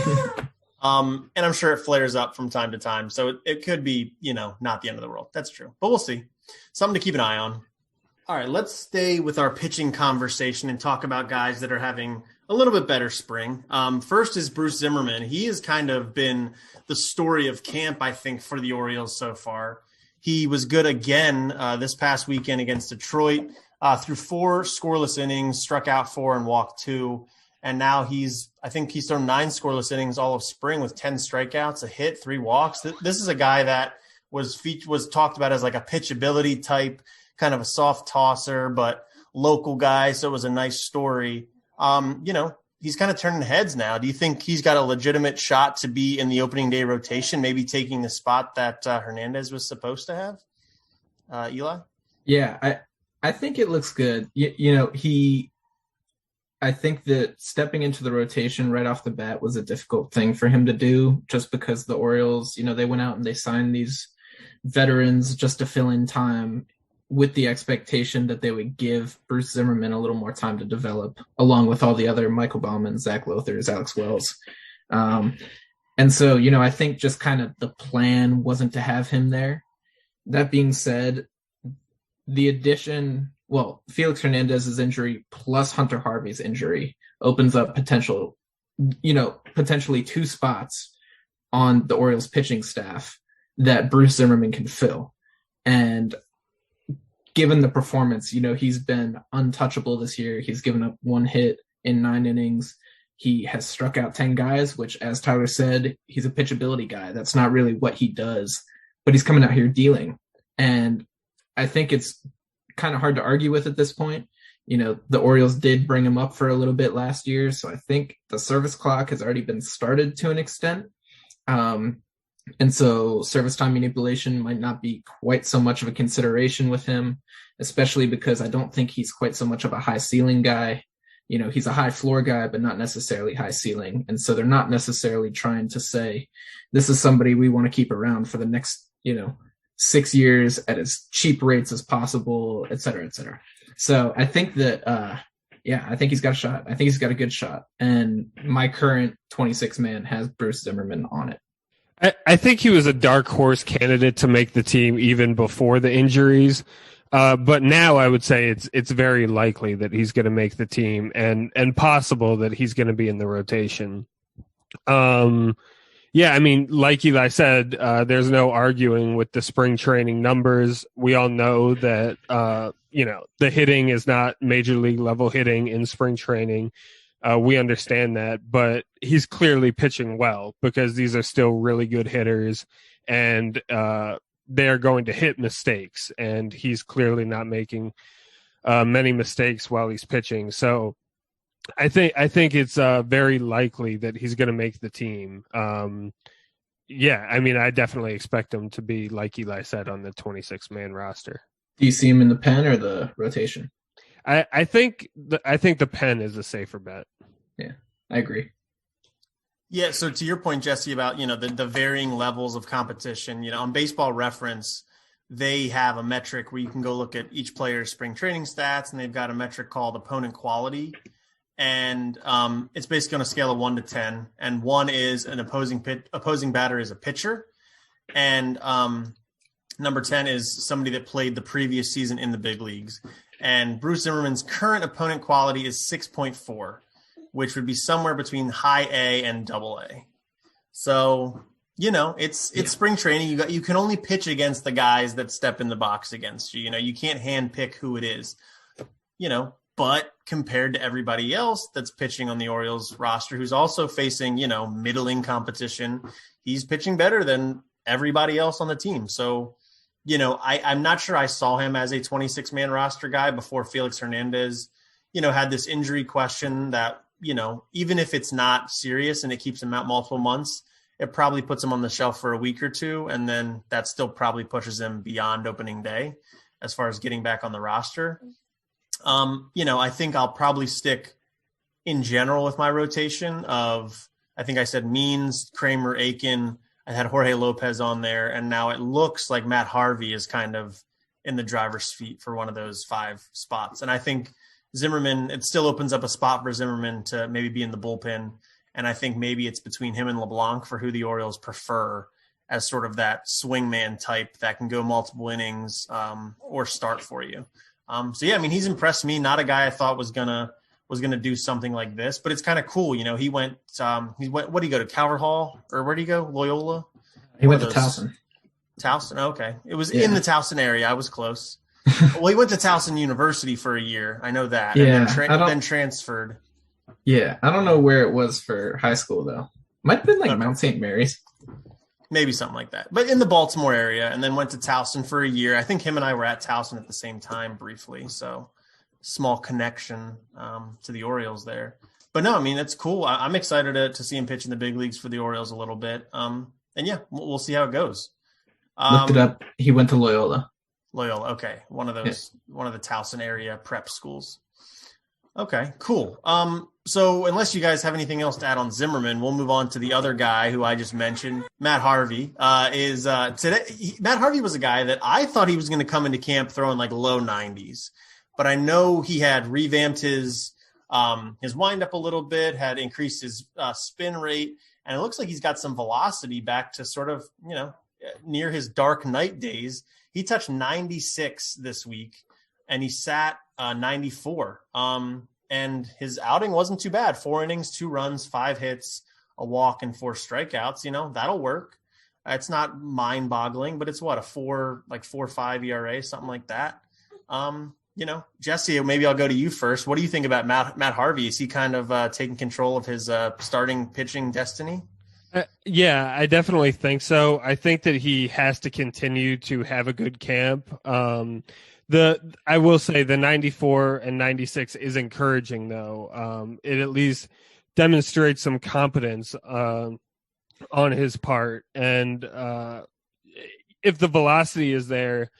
And I'm sure it flares up from time to time. So it could be, not the end of the world. That's true. But we'll see. Something to keep an eye on. All right, let's stay with our pitching conversation and talk about guys that are having a little bit better spring. First is Bruce Zimmermann. He has kind of been the story of camp, I think, for the Orioles so far. He was good again this past weekend against Detroit, threw 4 scoreless innings, struck out 4 and walked 2. And now I think he's thrown 9 scoreless innings all of spring with 10 strikeouts, a hit, 3 walks. This is a guy that was talked about as like a pitchability type, kind of a soft tosser, but local guy. So it was a nice story. He's kind of turning heads now. Do you think he's got a legitimate shot to be in the opening day rotation, maybe taking the spot that Hernandez was supposed to have? Eli? Yeah, I think it looks good. I think that stepping into the rotation right off the bat was a difficult thing for him to do, just because the Orioles, they went out and they signed these veterans just to fill in time, with the expectation that they would give Bruce Zimmermann a little more time to develop, along with all the other Michael Baumann, Zach Lothars, Alex Wells. And so, I think just kind of the plan wasn't to have him there. That being said, the addition, Felix Hernandez's injury plus Hunter Harvey's injury opens up potentially 2 spots on the Orioles pitching staff that Bruce Zimmermann can fill. And given the performance, he's been untouchable this year. He's given up 1 hit in 9 innings. He has struck out 10 guys, which, as Tyler said, he's a pitchability guy. That's not really what he does, but he's coming out here dealing. And I think it's kind of hard to argue with at this point. The Orioles did bring him up for a little bit last year, so I think the service clock has already been started to an extent. And so service time manipulation might not be quite so much of a consideration with him, especially because I don't think he's quite so much of a high ceiling guy. He's a high floor guy, but not necessarily high ceiling. And so they're not necessarily trying to say, this is somebody we want to keep around for the next, 6 years at as cheap rates as possible, et cetera, et cetera. So I think that, I think he's got a shot. I think he's got a good shot. And my current 26 man has Bruce Zimmermann on it. I think he was a dark horse candidate to make the team even before the injuries. But now I would say it's very likely that he's going to make the team and possible that he's going to be in the rotation. Like Eli said, there's no arguing with the spring training numbers. We all know that, the hitting is not major league level hitting in spring training. We understand that, but he's clearly pitching well because these are still really good hitters, and they're going to hit mistakes, and he's clearly not making many mistakes while he's pitching. So I think it's very likely that he's going to make the team. I definitely expect him to be, like Eli said, on the 26-man roster. Do you see him in the pen or the rotation? I think the pen is a safer bet. Yeah, I agree. Yeah, so to your point, Jesse, about the varying levels of competition, on Baseball Reference, they have a metric where you can go look at each player's spring training stats, and they've got a metric called opponent quality, and it's basically on a scale of 1 to 10, and 1 is an opposing batter is a pitcher, and number 10 is somebody that played the previous season in the big leagues. And Bruce Zimmermann's current opponent quality is 6.4, which would be somewhere between high A and double A. So, it's spring training. You can only pitch against the guys that step in the box against you. You can't hand pick who it is, but compared to everybody else that's pitching on the Orioles roster, who's also facing, middling competition, he's pitching better than everybody else on the team. So, I'm not sure I saw him as a 26-man roster guy before Felix Hernandez, had this injury question that, even if it's not serious and it keeps him out multiple months, it probably puts him on the shelf for a week or two. And then that still probably pushes him beyond opening day as far as getting back on the roster. I think I'll probably stick in general with my rotation of, I think I said Means, Kramer, Aiken. I had Jorge Lopez on there, and now it looks like Matt Harvey is kind of in the driver's seat for one of those 5 spots. And I think Zimmermann, it still opens up a spot for Zimmermann to maybe be in the bullpen. And I think maybe it's between him and LeBlanc for who the Orioles prefer as sort of that swingman type that can go multiple innings or start for you. He's impressed me. Not a guy I thought was gonna do something like this, but it's kind of cool. He went, what did he go to, Calvert Hall, or where did he go? Loyola? He went to Towson. Towson, okay. It was in the Towson area. I was close. Well, he went to Towson University for a year. I know that. Yeah, and then transferred. Yeah, I don't know where it was for high school, though. Might have been Mount St. Mary's. Maybe something like that. But in the Baltimore area, and then went to Towson for a year. I think him and I were at Towson at the same time briefly, so small connection to the Orioles there. But no, it's cool. I'm excited to see him pitch in the big leagues for the Orioles a little bit. We'll see how it goes. Looked it up. He went to Loyola. Loyola. Okay. One of the Towson area prep schools. Okay, cool. So unless you guys have anything else to add on Zimmermann, we'll move on to the other guy who I just mentioned, Matt Harvey. Matt Harvey was a guy that I thought he was going to come into camp throwing like low 90s, but I know he had revamped his windup a little bit, had increased his spin rate, and it looks like he's got some velocity back to sort of, near his dark night days. He touched 96 this week, and he sat 94. And his outing wasn't too bad. 4 innings, 2 runs, 5 hits, a walk, and 4 strikeouts. That'll work. It's not mind boggling, but it's what, a 4.5 ERA, something like that. Jesse, maybe I'll go to you first. What do you think about Matt Harvey? Is he kind of taking control of his starting pitching destiny? Yeah, I definitely think so. I think that he has to continue to have a good camp. I will say the 94 and 96 is encouraging, though. It at least demonstrates some competence on his part. And if the velocity is there,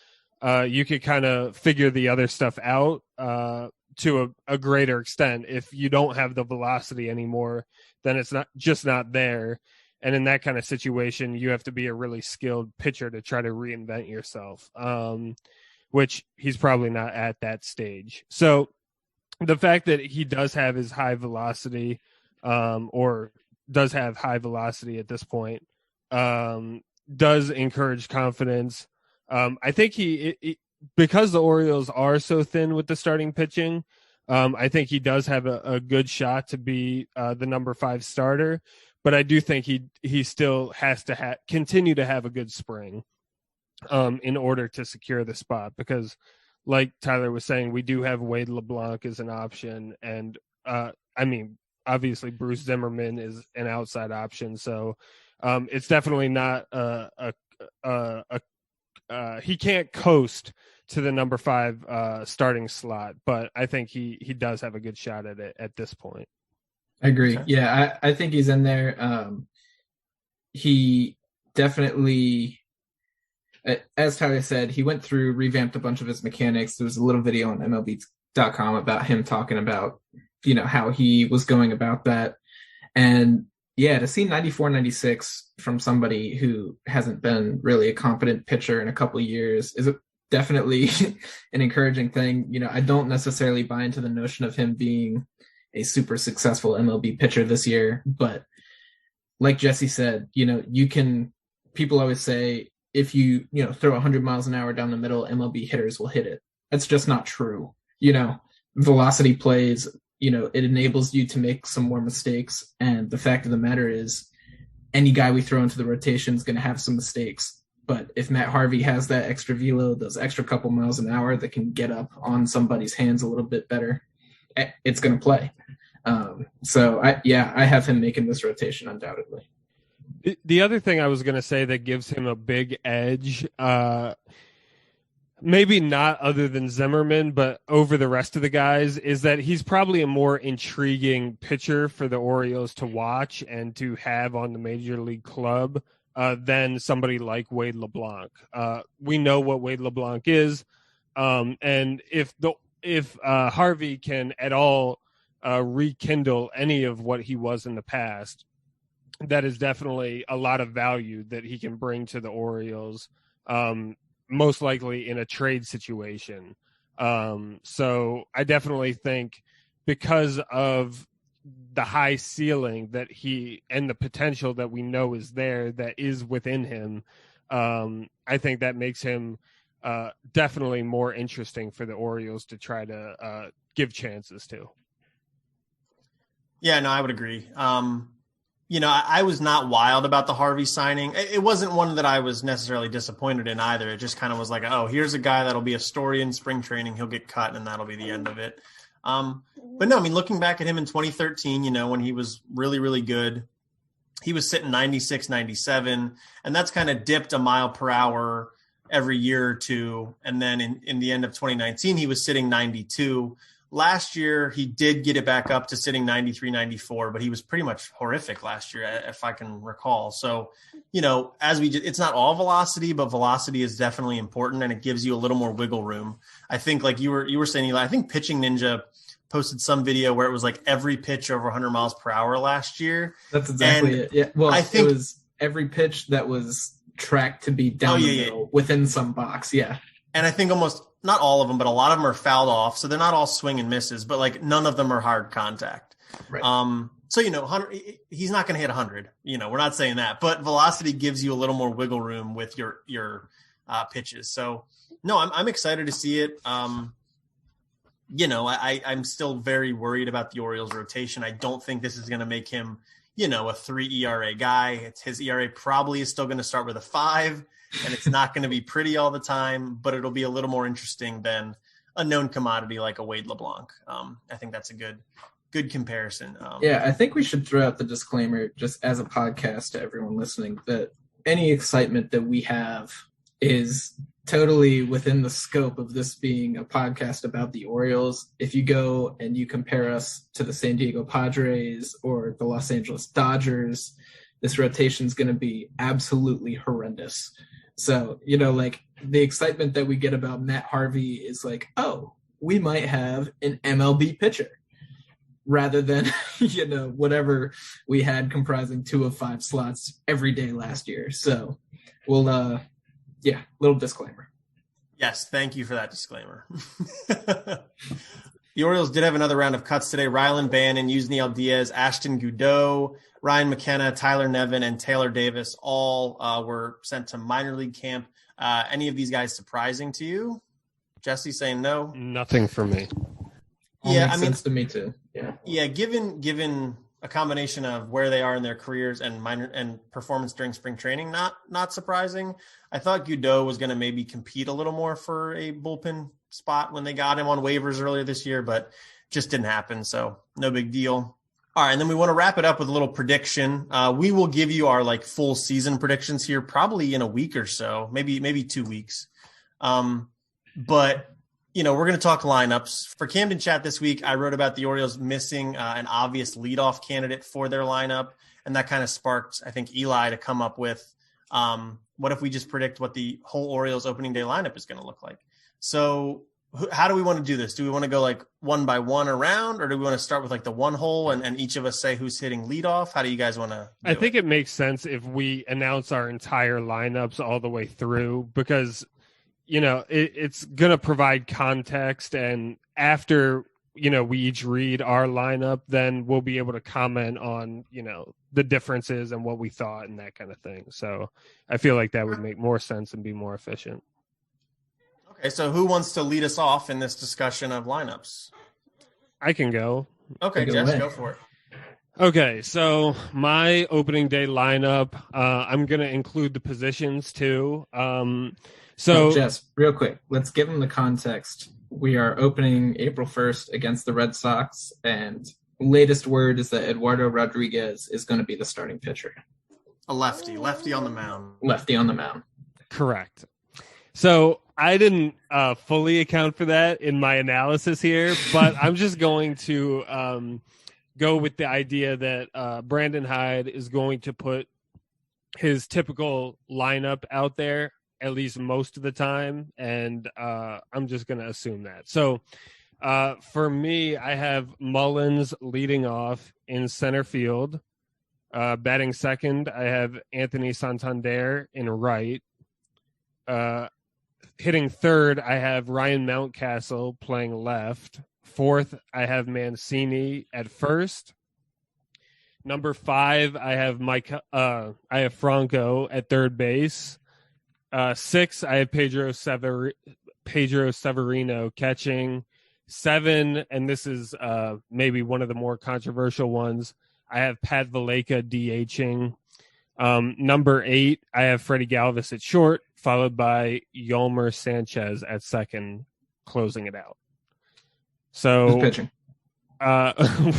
you could kind of figure the other stuff out to a greater extent. If you don't have the velocity anymore, then it's not there. And in that kind of situation, you have to be a really skilled pitcher to try to reinvent yourself. Which he's probably not at that stage. So the fact that he does have his high velocity, or does have high velocity at this point, does encourage confidence. I think because the Orioles are so thin with the starting pitching, I think he does have a good shot to be the number 5 starter. But I do think he still has to continue to have a good spring. In order to secure the spot, because like Tyler was saying, we do have Wade LeBlanc as an option. And obviously Bruce Zimmermann is an outside option. So it's definitely not he can't coast to the number 5 starting slot, but I think he does have a good shot at it at this point. I agree. Yeah, I think he's in there. He definitely, as Tyler said, he went through, revamped a bunch of his mechanics. There was a little video on MLB.com about him talking about, how he was going about that. And yeah, to see 94, 96 from somebody who hasn't been really a competent pitcher in a couple of years is definitely an encouraging thing. I don't necessarily buy into the notion of him being a super successful MLB pitcher this year, but like Jesse said, people always say, if you throw 100 miles an hour down the middle, MLB hitters will hit it. That's just not true. Velocity plays, it enables you to make some more mistakes. And the fact of the matter is, any guy we throw into the rotation is going to have some mistakes. But if Matt Harvey has that extra velo, those extra couple miles an hour that can get up on somebody's hands a little bit better, it's going to play. So I have him making this rotation undoubtedly. The other thing I was going to say that gives him a big edge, maybe not other than Zimmermann, but over the rest of the guys, is that he's probably a more intriguing pitcher for the Orioles to watch and to have on the major league club than somebody like Wade LeBlanc. We know what Wade LeBlanc is, and if Harvey can at all rekindle any of what he was in the past, that is definitely a lot of value that he can bring to the Orioles, most likely in a trade situation. So I definitely think because of the high ceiling that and the potential that we know is there, that is within him, I think that makes him definitely more interesting for the Orioles to try to give chances to. Yeah, no, I would agree. I was not wild about the Harvey signing. It wasn't one that I was necessarily disappointed in either. It just kind of was like, oh, here's a guy that'll be a story in spring training. He'll get cut, and that'll be the end of it. But no, looking back at him in 2013, when he was really, really good, he was sitting 96, 97, and that's kind of dipped a mile per hour every year or two. And then in the end of 2019, he was sitting 92. last year he did get it back up to sitting 93, 94, but he was pretty much horrific last year, if I can recall. So, it's not all velocity, but velocity is definitely important, and it gives you a little more wiggle room. I think, like you were saying, Eli, I think Pitching Ninja posted some video where it was like every pitch over 100 miles per hour last year. That's exactly it. Yeah. Well, I think it was every pitch that was tracked to be down the middle within some box. Yeah. And I think almost not all of them, but a lot of them are fouled off. So they're not all swing and misses, but like none of them are hard contact. Right. So, 100, he's not going to hit 100, we're not saying that, but velocity gives you a little more wiggle room with your pitches. So no, I'm excited to see it. I'm still very worried about the Orioles rotation. I don't think this is going to make him, a 3 ERA guy. His ERA probably is still going to start with a 5. And it's not going to be pretty all the time, but it'll be a little more interesting than a known commodity like a Wade LeBlanc. I think that's a good comparison. I think we should throw out the disclaimer just as a podcast to everyone listening that any excitement that we have is totally within the scope of this being a podcast about the Orioles. If you go and you compare us to the San Diego Padres or the Los Angeles Dodgers, this rotation is going to be absolutely horrendous. So, like the excitement that we get about Matt Harvey is like, oh, we might have an MLB pitcher rather than, whatever we had comprising 2 of 5 slots every day last year. So we'll, little disclaimer. Yes. Thank you for that disclaimer. The Orioles did have another round of cuts today. Rylan Bannon, Yusniel Diaz, Ashton Goudeau, Ryan McKenna, Tyler Nevin, and Taylor Davis all were sent to minor league camp. Any of these guys surprising to you? Jesse saying no? Nothing for me. Makes sense to me too. Yeah. Yeah. Given a combination of where they are in their careers and performance during spring training, not surprising. I thought Goudeau was going to maybe compete a little more for a bullpen spot when they got him on waivers earlier this year, but just didn't happen. So no big deal. All right. And then we want to wrap it up with a little prediction. We will give you our full season predictions here, probably in a week or so, maybe 2 weeks. But we're going to talk lineups for Camden Chat this week. I wrote about the Orioles missing an obvious leadoff candidate for their lineup. And that kind of sparked, I think, Eli to come up with, what if we just predict what the whole Orioles opening day lineup is going to look like? So how do we want to do this? Do we want to go one by one around, or do we want to start with the one hole and each of us say who's hitting leadoff? How do you guys want to do I think it makes sense if we announce our entire lineups all the way through, because, it's going to provide context. And after, we each read our lineup, then we'll be able to comment on, the differences and what we thought and that kind of thing. So I feel like that would make more sense and be more efficient. Okay, so who wants to lead us off in this discussion of lineups? I can go. Okay, Jess, go for it. Okay, so my opening day lineup, I'm going to include the positions too. Jess, real quick, let's give them the context. We are opening April 1st against the Red Sox, and latest word is that Eduardo Rodriguez is going to be the starting pitcher. A lefty on the mound. Lefty on the mound. Correct. So I didn't fully account for that in my analysis here, but I'm just going to go with the idea that Brandon Hyde is going to put his typical lineup out there at least most of the time, and I'm just going to assume that. So for me, I have Mullins leading off in center field. Batting second, I have Anthony Santander in right. Hitting third, I have Ryan Mountcastle playing left. Fourth, I have Mancini at first. Number 5, I have Franco at third base. 6, I have Pedro Severino catching. 7, and this is maybe one of the more controversial ones, I have Pat Valaika DHing. Number 8, I have Freddie Galvis at short, followed by Yolmer Sanchez at second, closing it out. So, who's pitching?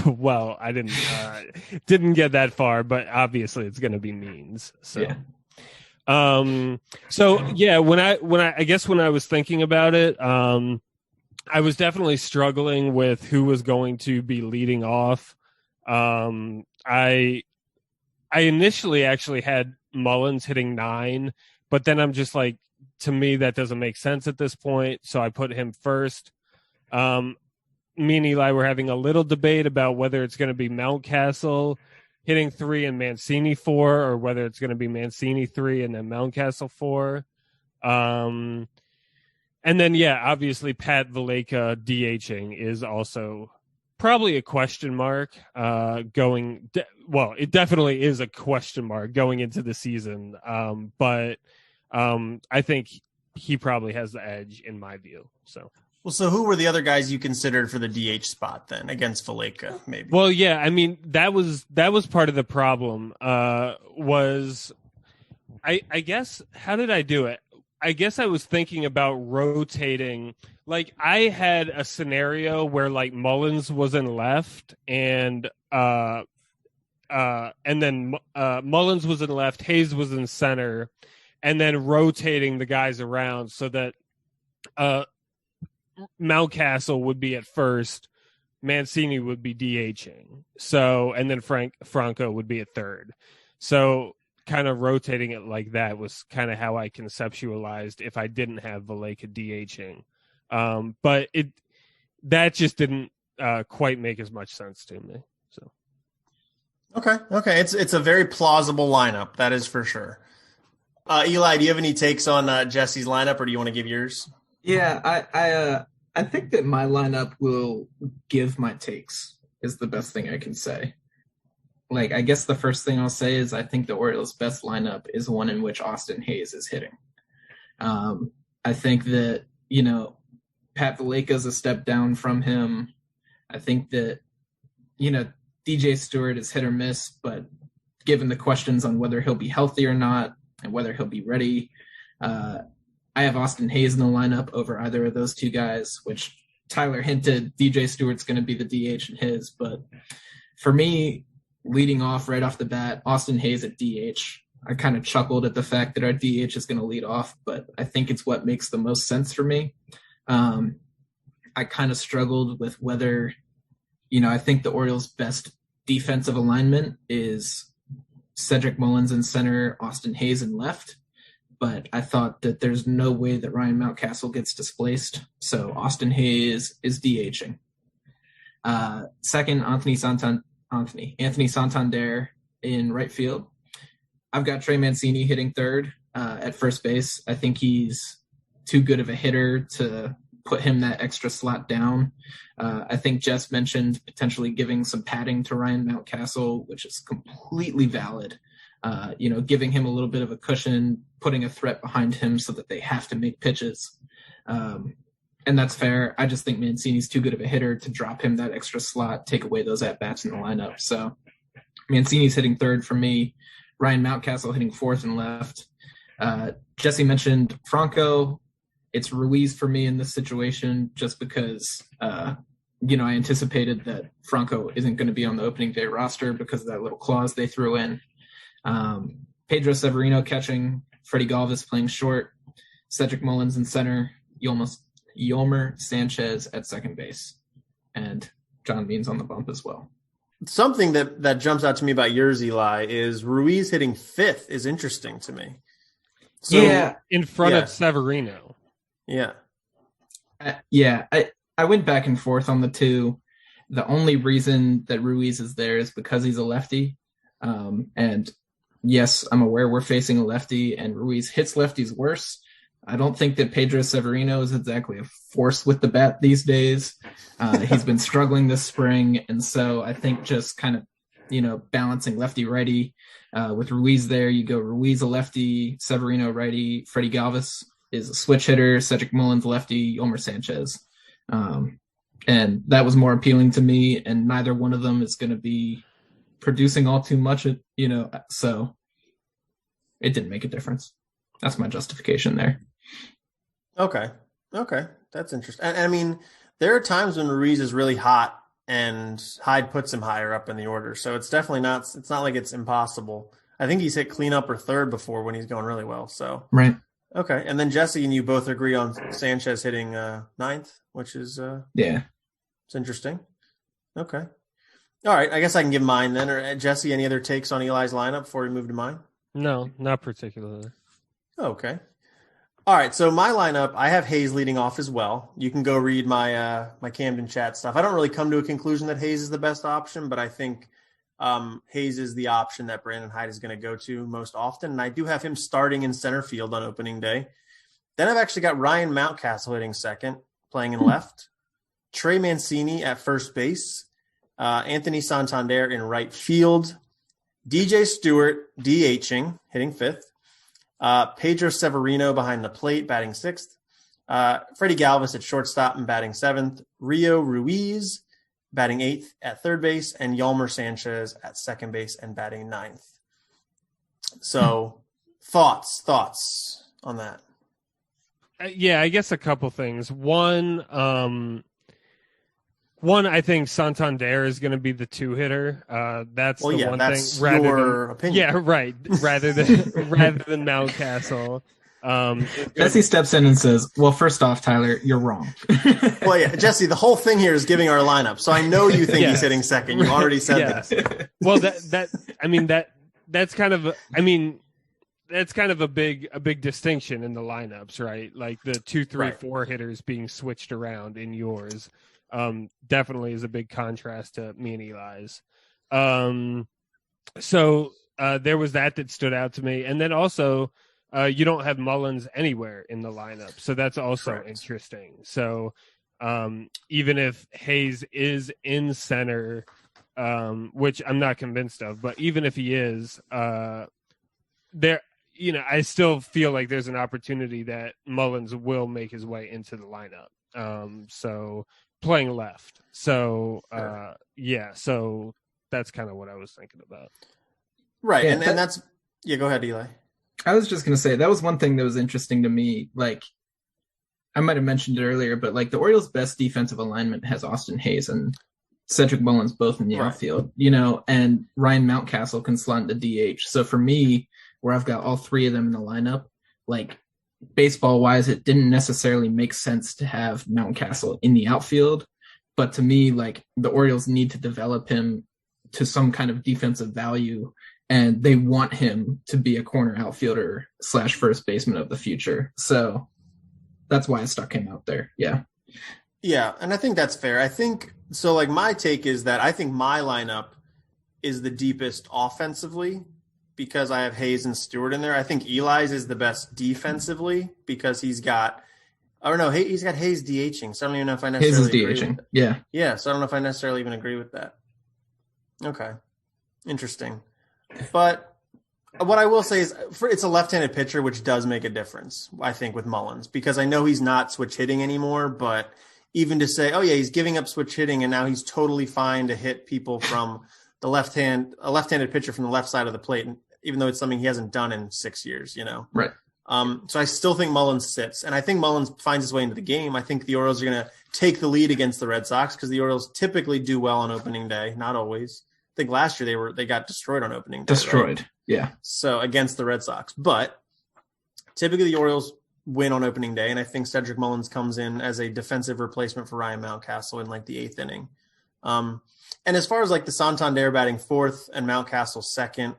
Well, I didn't get that far, but obviously it's going to be Means. So, yeah. When I was thinking about it, I was definitely struggling with who was going to be leading off. I initially actually had Mullins hitting 9, but then I'm just like, to me, that doesn't make sense at this point. So I put him first. Me and Eli were having a little debate about whether it's going to be Mountcastle hitting 3 and Mancini 4, or whether it's going to be Mancini 3 and then Mountcastle 4. And then, yeah, obviously Pat Valaika DHing is also probably a question mark it definitely is a question mark going into the season. But I think he probably has the edge in my view. So who were the other guys you considered for the DH spot then against Valaika, maybe? Well, yeah, I mean, that was part of the problem. Was I guess, how did I do it? I guess I was thinking about rotating. Like, I had a scenario where like Mullins was in left and then Mullins was in left, Hayes was in center, and then rotating the guys around so that Mountcastle would be at first, Mancini would be DHing. So, and then Franco would be at third. So kind of rotating it like that was kind of how I conceptualized if I didn't have Valaika DHing. But that just didn't quite make as much sense to me. So okay, it's a very plausible lineup, that is for sure. Eli, do you have any takes on Jesse's lineup, or do you want to give yours? Yeah, I think that my lineup will give my takes is the best thing I can say. Like, I guess the first thing I'll say is I think the Orioles' best lineup is one in which Austin Hayes is hitting. I think that, Pat Valaika is a step down from him. I think that, DJ Stewart is hit or miss, but given the questions on whether he'll be healthy or not and whether he'll be ready, I have Austin Hayes in the lineup over either of those two guys, which Tyler hinted DJ Stewart's going to be the DH in his. But for me, leading off right off the bat, Austin Hayes at DH. I kind of chuckled at the fact that our DH is going to lead off, but I think it's what makes the most sense for me. I kind of struggled with whether, I think the Orioles' best defensive alignment is Cedric Mullins in center, Austin Hayes in left. But I thought that there's no way that Ryan Mountcastle gets displaced. So Austin Hayes is DHing. Second, Anthony Santander in right field. I've got Trey Mancini hitting third at first base. I think he's too good of a hitter to put him that extra slot down. I think Jess mentioned potentially giving some padding to Ryan Mountcastle, which is completely valid. Giving him a little bit of a cushion, putting a threat behind him so that they have to make pitches. And that's fair. I just think Mancini's too good of a hitter to drop him that extra slot, take away those at-bats in the lineup. So Mancini's hitting third for me. Ryan Mountcastle hitting fourth and left. Jesse mentioned Franco. It's Ruiz for me in this situation just because, I anticipated that Franco isn't going to be on the opening day roster because of that little clause they threw in. Pedro Severino catching, Freddie Galvis playing short, Cedric Mullins in center, Yolmer Sanchez at second base, and John Means on the bump as well. Something that jumps out to me about yours, Eli, is Ruiz hitting fifth is interesting to me. So, yeah, in front of Severino. Yeah. I went back and forth on the two. The only reason that Ruiz is there is because he's a lefty. And yes, I'm aware we're facing a lefty and Ruiz hits lefties worse. I don't think that Pedro Severino is exactly a force with the bat these days. He's been struggling this spring. And so I think just kind of, balancing lefty righty with Ruiz there, you go Ruiz a lefty, Severino righty, Freddie Galvis is a switch hitter, Cedric Mullins lefty, Yolmer Sanchez. And that was more appealing to me. And neither one of them is going to be producing all too much, so it didn't make a difference. That's my justification there. Okay. That's interesting. And I mean, there are times when Ruiz is really hot and Hyde puts him higher up in the order. So it's definitely it's not like it's impossible. I think he's hit cleanup or third before when he's going really well. So right. Okay, and then Jesse and you both agree on Sanchez hitting ninth, which is it's interesting. Okay, all right. I guess I can give mine then. Or Jesse, any other takes on Eli's lineup before we move to mine? No, not particularly. Okay. All right, so my lineup, I have Hayes leading off as well. You can go read my my Camden chat stuff. I don't really come to a conclusion that Hayes is the best option, but I think Hayes is the option that Brandon Hyde is going to go to most often. And I do have him starting in center field on opening day. Then I've actually got Ryan Mountcastle hitting second, playing in left. Trey Mancini at first base. Anthony Santander in right field. DJ Stewart DHing, hitting fifth. Pedro Severino behind the plate, batting sixth. Freddie Galvis at shortstop and batting seventh. Rio Ruiz batting eighth at third base, and Yolmer Sanchez at second base and batting ninth. So, thoughts on that? Yeah, I guess a couple things. One, I think Santander is going to be the two hitter. That's one that's thing. Rather your opinion. Yeah, right. Rather than Mountcastle. Jesse steps in and says, "Well, first off, Tyler, you're wrong." Well, yeah, Jesse, the whole thing here is giving our lineup, so I know you think he's hitting second. You already said this. Well, that's kind of a big distinction in the lineups, right? Like the 2, 3, 4 hitters being switched around in yours. Definitely is a big contrast to me and Eli's. So there was that stood out to me. And then also, you don't have Mullins anywhere in the lineup. So that's also interesting. So even if Hayes is in center, which I'm not convinced of, but even if he is, I still feel like there's an opportunity that Mullins will make his way into the lineup. So playing left. So, so that's kind of what I was thinking about. Right. And that's, go ahead, Eli. I was just going to say, that was one thing that was interesting to me. Like, I might have mentioned it earlier, but like the Orioles' best defensive alignment has Austin Hayes and Cedric Mullins both in the outfield, and Ryan Mountcastle can slot into DH. So for me, where I've got all three of them in the lineup, like, baseball wise, it didn't necessarily make sense to have Mountcastle in the outfield, but to me, like, the Orioles need to develop him to some kind of defensive value, and they want him to be a corner outfielder / first baseman of the future. So that's why I stuck him out there. Yeah, and I think that's fair. I think so. Like, my take is that I think my lineup is the deepest offensively, because I have Hayes and Stewart in there. I think Eli's is the best defensively because he's got Hayes DHing. So I don't even know if I necessarily Hayes is DHing. Yeah. Yeah. So I don't know if I necessarily even agree with that. Okay. Interesting. But what I will say is it's a left-handed pitcher, which does make a difference, I think, with Mullins, because I know he's not switch hitting anymore, but even to say, he's giving up switch hitting and now he's totally fine to hit people from a left-handed pitcher from the left side of the plate, even though it's something he hasn't done in 6 years, Right. So I still think Mullins sits, and I think Mullins finds his way into the game. I think the Orioles are going to take the lead against the Red Sox because the Orioles typically do well on opening day, not always. I think last year they got destroyed on opening day. Destroyed, right? Yeah. So against the Red Sox, but typically the Orioles win on opening day, and I think Cedric Mullins comes in as a defensive replacement for Ryan Mountcastle in like the 8th inning. And as far as like the Santander batting fourth and Mountcastle second,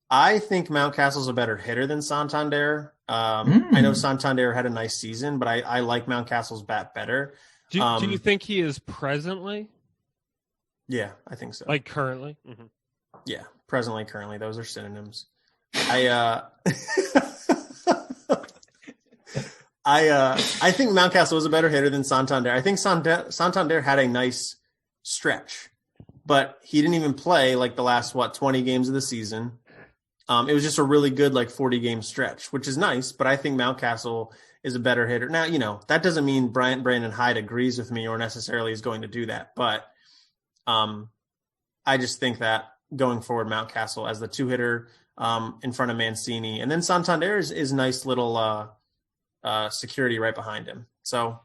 I think Mountcastle's a better hitter than Santander. I know Santander had a nice season, but I like Mountcastle's bat better. Do you think he is presently? Yeah, I think so. Like currently? Mm-hmm. Yeah, presently, currently. Those are synonyms. I think Mountcastle was a better hitter than Santander. I think Santander had a nice stretch, but he didn't even play like the last 20 games of the season. It was just a really good 40-game stretch, which is nice, but I think Mountcastle is a better hitter. Now, that doesn't mean Brandon Hyde agrees with me or necessarily is going to do that, but I just think that going forward, Mountcastle as the two hitter in front of Mancini, and then Santander is nice little security right behind him. So,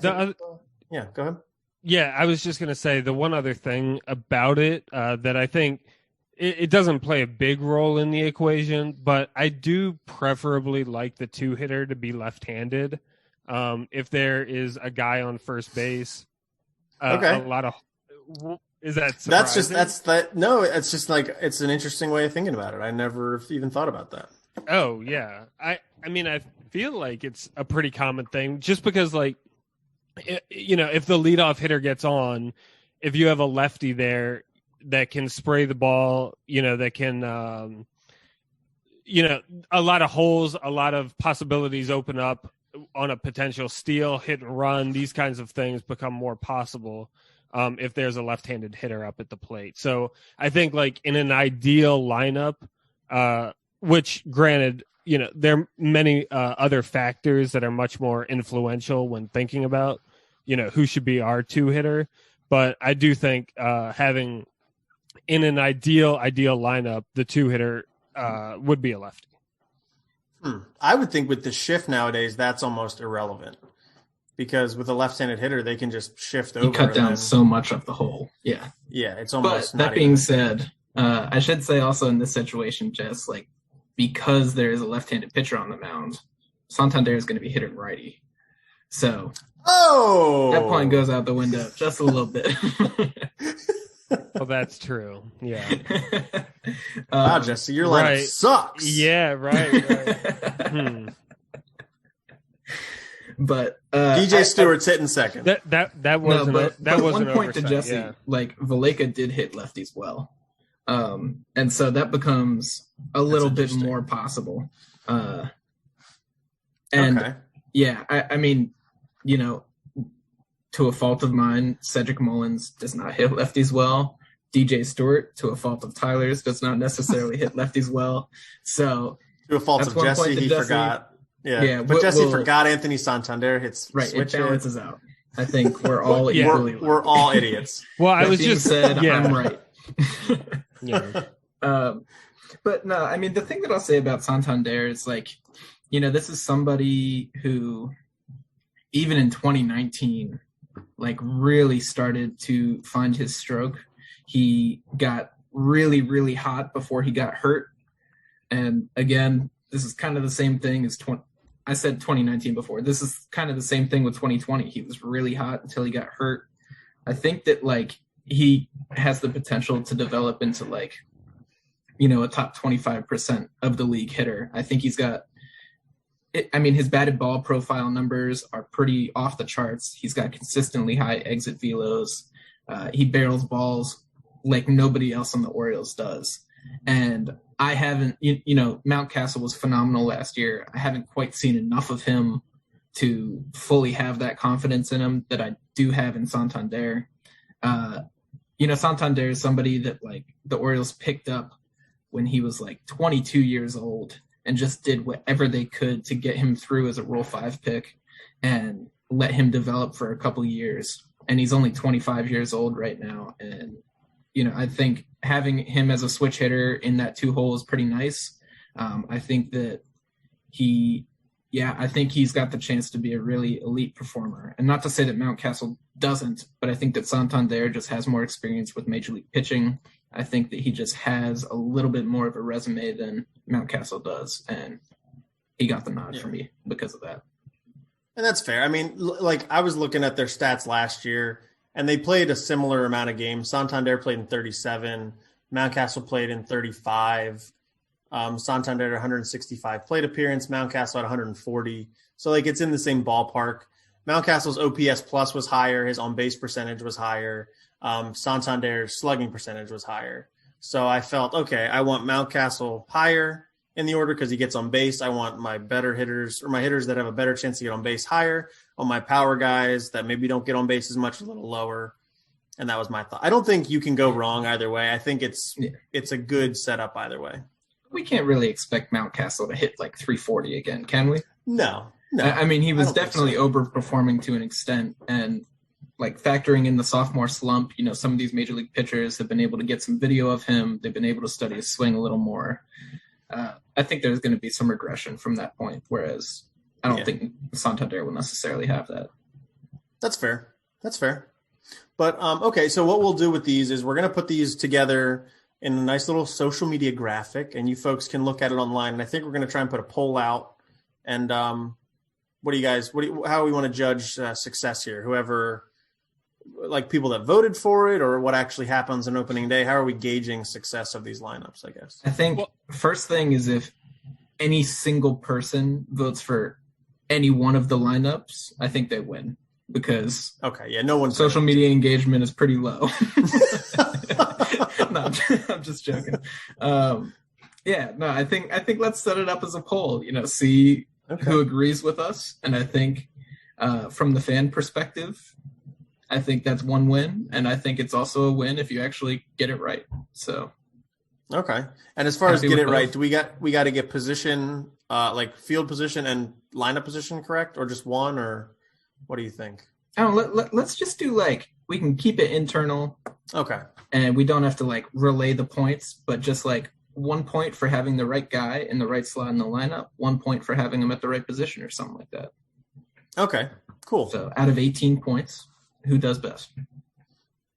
go ahead. Yeah, I was just going to say the one other thing about it that I think it doesn't play a big role in the equation, but I do preferably like the 2-hitter to be left-handed. If there is a guy on first base, Okay. a lot of is that surprising? No, it's just like it's an interesting way of thinking about it. I never even thought about that. Oh yeah, I mean I feel like it's a pretty common thing, just because like if the leadoff hitter gets on, if you have a lefty there that can spray the ball, that can a lot of holes, a lot of possibilities open up on a potential steal, hit and run. These kinds of things become more possible if there's a left-handed hitter up at the plate. So I think like in an ideal lineup, which granted, there are many other factors that are much more influential when thinking about, who should be our 2-hitter. But I do think having in an ideal lineup, the 2-hitter would be a lefty. I would think with the shift nowadays, that's almost irrelevant, because with a left-handed hitter, they can just shift over. You cut down so much of the hole. Yeah. Yeah, it's almost. But that being said, I should say also in this situation, Jess, like because there is a left-handed pitcher on the mound, Santander is going to be hitter righty. So that point goes out the window just a little bit. Well, that's true. Yeah. Wow, Jesse, your lineup sucks. Yeah, right. But DJ Stewart's hitting second. That wasn't one point oversight. to Jesse. Yeah. Like Valleca did hit lefties well, and so that becomes a little bit more possible. Yeah, I mean, to a fault of mine, Cedric Mullins does not hit lefties well. DJ Stewart, to a fault of Tyler's, does not necessarily hit lefties well. So to a fault of Jesse, he forgot. Yeah, but Jesse forgot Anthony Santander hits right. Switch it balances out. I think we're all equally. We're all idiots. Well, I was just said I'm right. Yeah. But no, I mean the thing that I'll say about Santander is like, this is somebody who, even in 2019, like really started to find his stroke. He got really, really hot before he got hurt. And again, this is kind of the same thing as I said 2019 before. This is kind of the same thing with 2020. He was really hot until he got hurt. I think that like he has the potential to develop into like, a top 25% of the league hitter. I think he's got his batted ball profile numbers are pretty off the charts. He's got consistently high exit velos. He barrels balls like nobody else on the Orioles does. And I haven't, Mountcastle was phenomenal last year. I haven't quite seen enough of him to fully have that confidence in him that I do have in Santander. Santander is somebody that like the Orioles picked up when he was like 22 years old and just did whatever they could to get him through as a Rule 5 pick and let him develop for a couple years. And he's only 25 years old right now. And, I think having him as a switch hitter in that 2-hole is pretty nice. I think that I think he's got the chance to be a really elite performer. And not to say that Mountcastle doesn't, but I think that Santander just has more experience with Major League pitching. I think that he just has a little bit more of a resume than Mountcastle does, and he got the nod for me because of that. And that's fair. I mean, like I was looking at their stats last year, and they played a similar amount of games. Santander played in 37. Mountcastle played in 35. Santander had 165 plate appearance. Mountcastle had 140. So, like, it's in the same ballpark. Mountcastle's OPS plus was higher. His on-base percentage was higher. Santander's slugging percentage was higher. So I felt, okay, I want Mountcastle higher in the order because he gets on base. I want my better hitters, or my hitters that have a better chance to get on base, higher. On my power guys that maybe don't get on base as much, a little lower. And that was my thought. I don't think you can go wrong either way. I think it's a good setup either way. We can't really expect Mountcastle to hit like 340 again, can we? No. I mean, he was definitely overperforming to an extent, and like factoring in the sophomore slump, some of these major league pitchers have been able to get some video of him. They've been able to study his swing a little more. I think there's going to be some regression from that point, whereas I don't think Santander will necessarily have that. That's fair. But, okay, so what we'll do with these is we're going to put these together in a nice little social media graphic, and you folks can look at it online. And I think we're going to try and put a poll out. And how do we want to judge success here? Whoever, like people that voted for it, or what actually happens on opening day? How are we gauging success of these lineups, I guess? I think first thing is if any single person votes for any one of the lineups, I think they win, because no one social media engagement is pretty low. No, I'm just joking. I think let's set it up as a poll. See who agrees with us, and I think from the fan perspective, I think that's one win, and I think it's also a win if you actually get it right. So, okay. And as far as get it right, do we got to get position, like field position and lineup position correct, or just one, or what do you think? Let's just do we can keep it internal. Okay. And we don't have to relay the points, but just 1 point for having the right guy in the right slot in the lineup, 1 point for having him at the right position, or something like that. Okay, cool. So out of 18 points, who does best?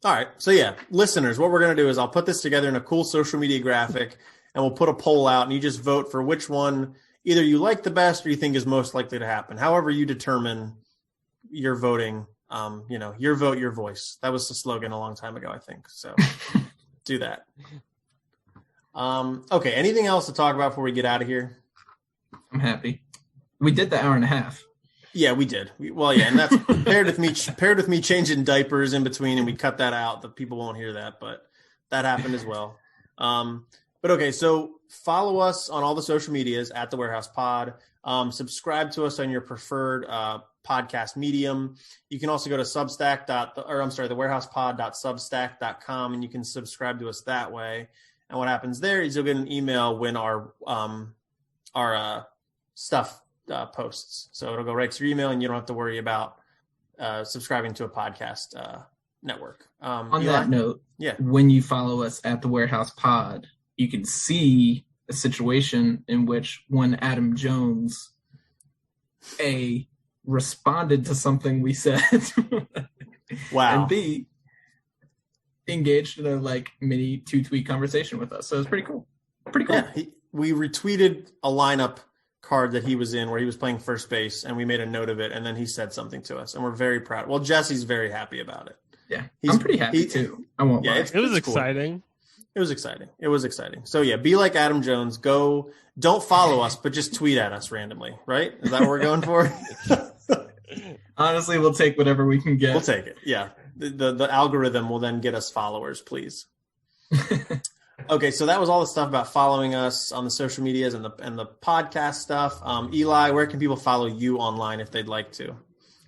All right. So listeners, what we're going to do is I'll put this together in a cool social media graphic, and we'll put a poll out, and you just vote for which one either you like the best or you think is most likely to happen. However you determine your voting, your vote, your voice. That was the slogan a long time ago, I think. So do that. Okay. Anything else to talk about before we get out of here? I'm happy. We did the hour and a half. Yeah, we did. And that's paired with me changing diapers in between, and we cut that out. The people won't hear that, but that happened as well. But okay, so follow us on all the social medias at The Warehouse Pod. Subscribe to us on your preferred podcast medium. You can also go to thewarehousepod.substack.com, and you can subscribe to us that way. And what happens there is you'll get an email when our stuff posts. So it'll go right to your email, and you don't have to worry about subscribing to a podcast network. On that note, when you follow us at The Warehouse Pod, you can see a situation in which one Adam Jones responded to something we said. Wow. And B, engaged in a mini 2-tweet conversation with us. So it's pretty cool. Yeah, we retweeted a lineup card that he was in where he was playing first base, and we made a note of it, and then he said something to us, and we're very proud. Well, Jesse's very happy about it. Yeah, I'm pretty happy too. I won't lie. It was Cool. exciting. It was exciting. So be like Adam Jones. Don't follow us, but just tweet at us randomly, right? Is that what we're going for? Honestly, we'll take whatever we can get. We'll take it. Yeah. The algorithm will then get us followers, please. Okay, so that was all the stuff about following us on the social medias and the podcast stuff. Eli, where can people follow you online if they'd like to?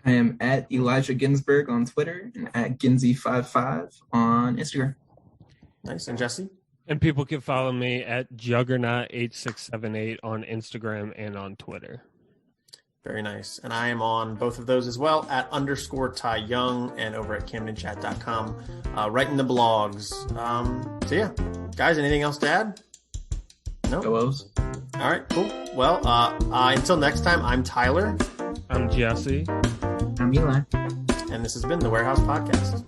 I am at Elijah Ginsberg on Twitter and at Ginsy55 on Instagram. Nice. And Jesse? And people can follow me at Juggernaut8678 on Instagram and on Twitter. Very nice. And I am on both of those as well at _Ty Young and over at CamdenChat.com, writing the blogs. So guys, anything else to add? No. Go O's. All right, cool. Well, until next time, I'm Tyler. I'm Jesse. I'm Eli. And this has been the Warehouse Podcast.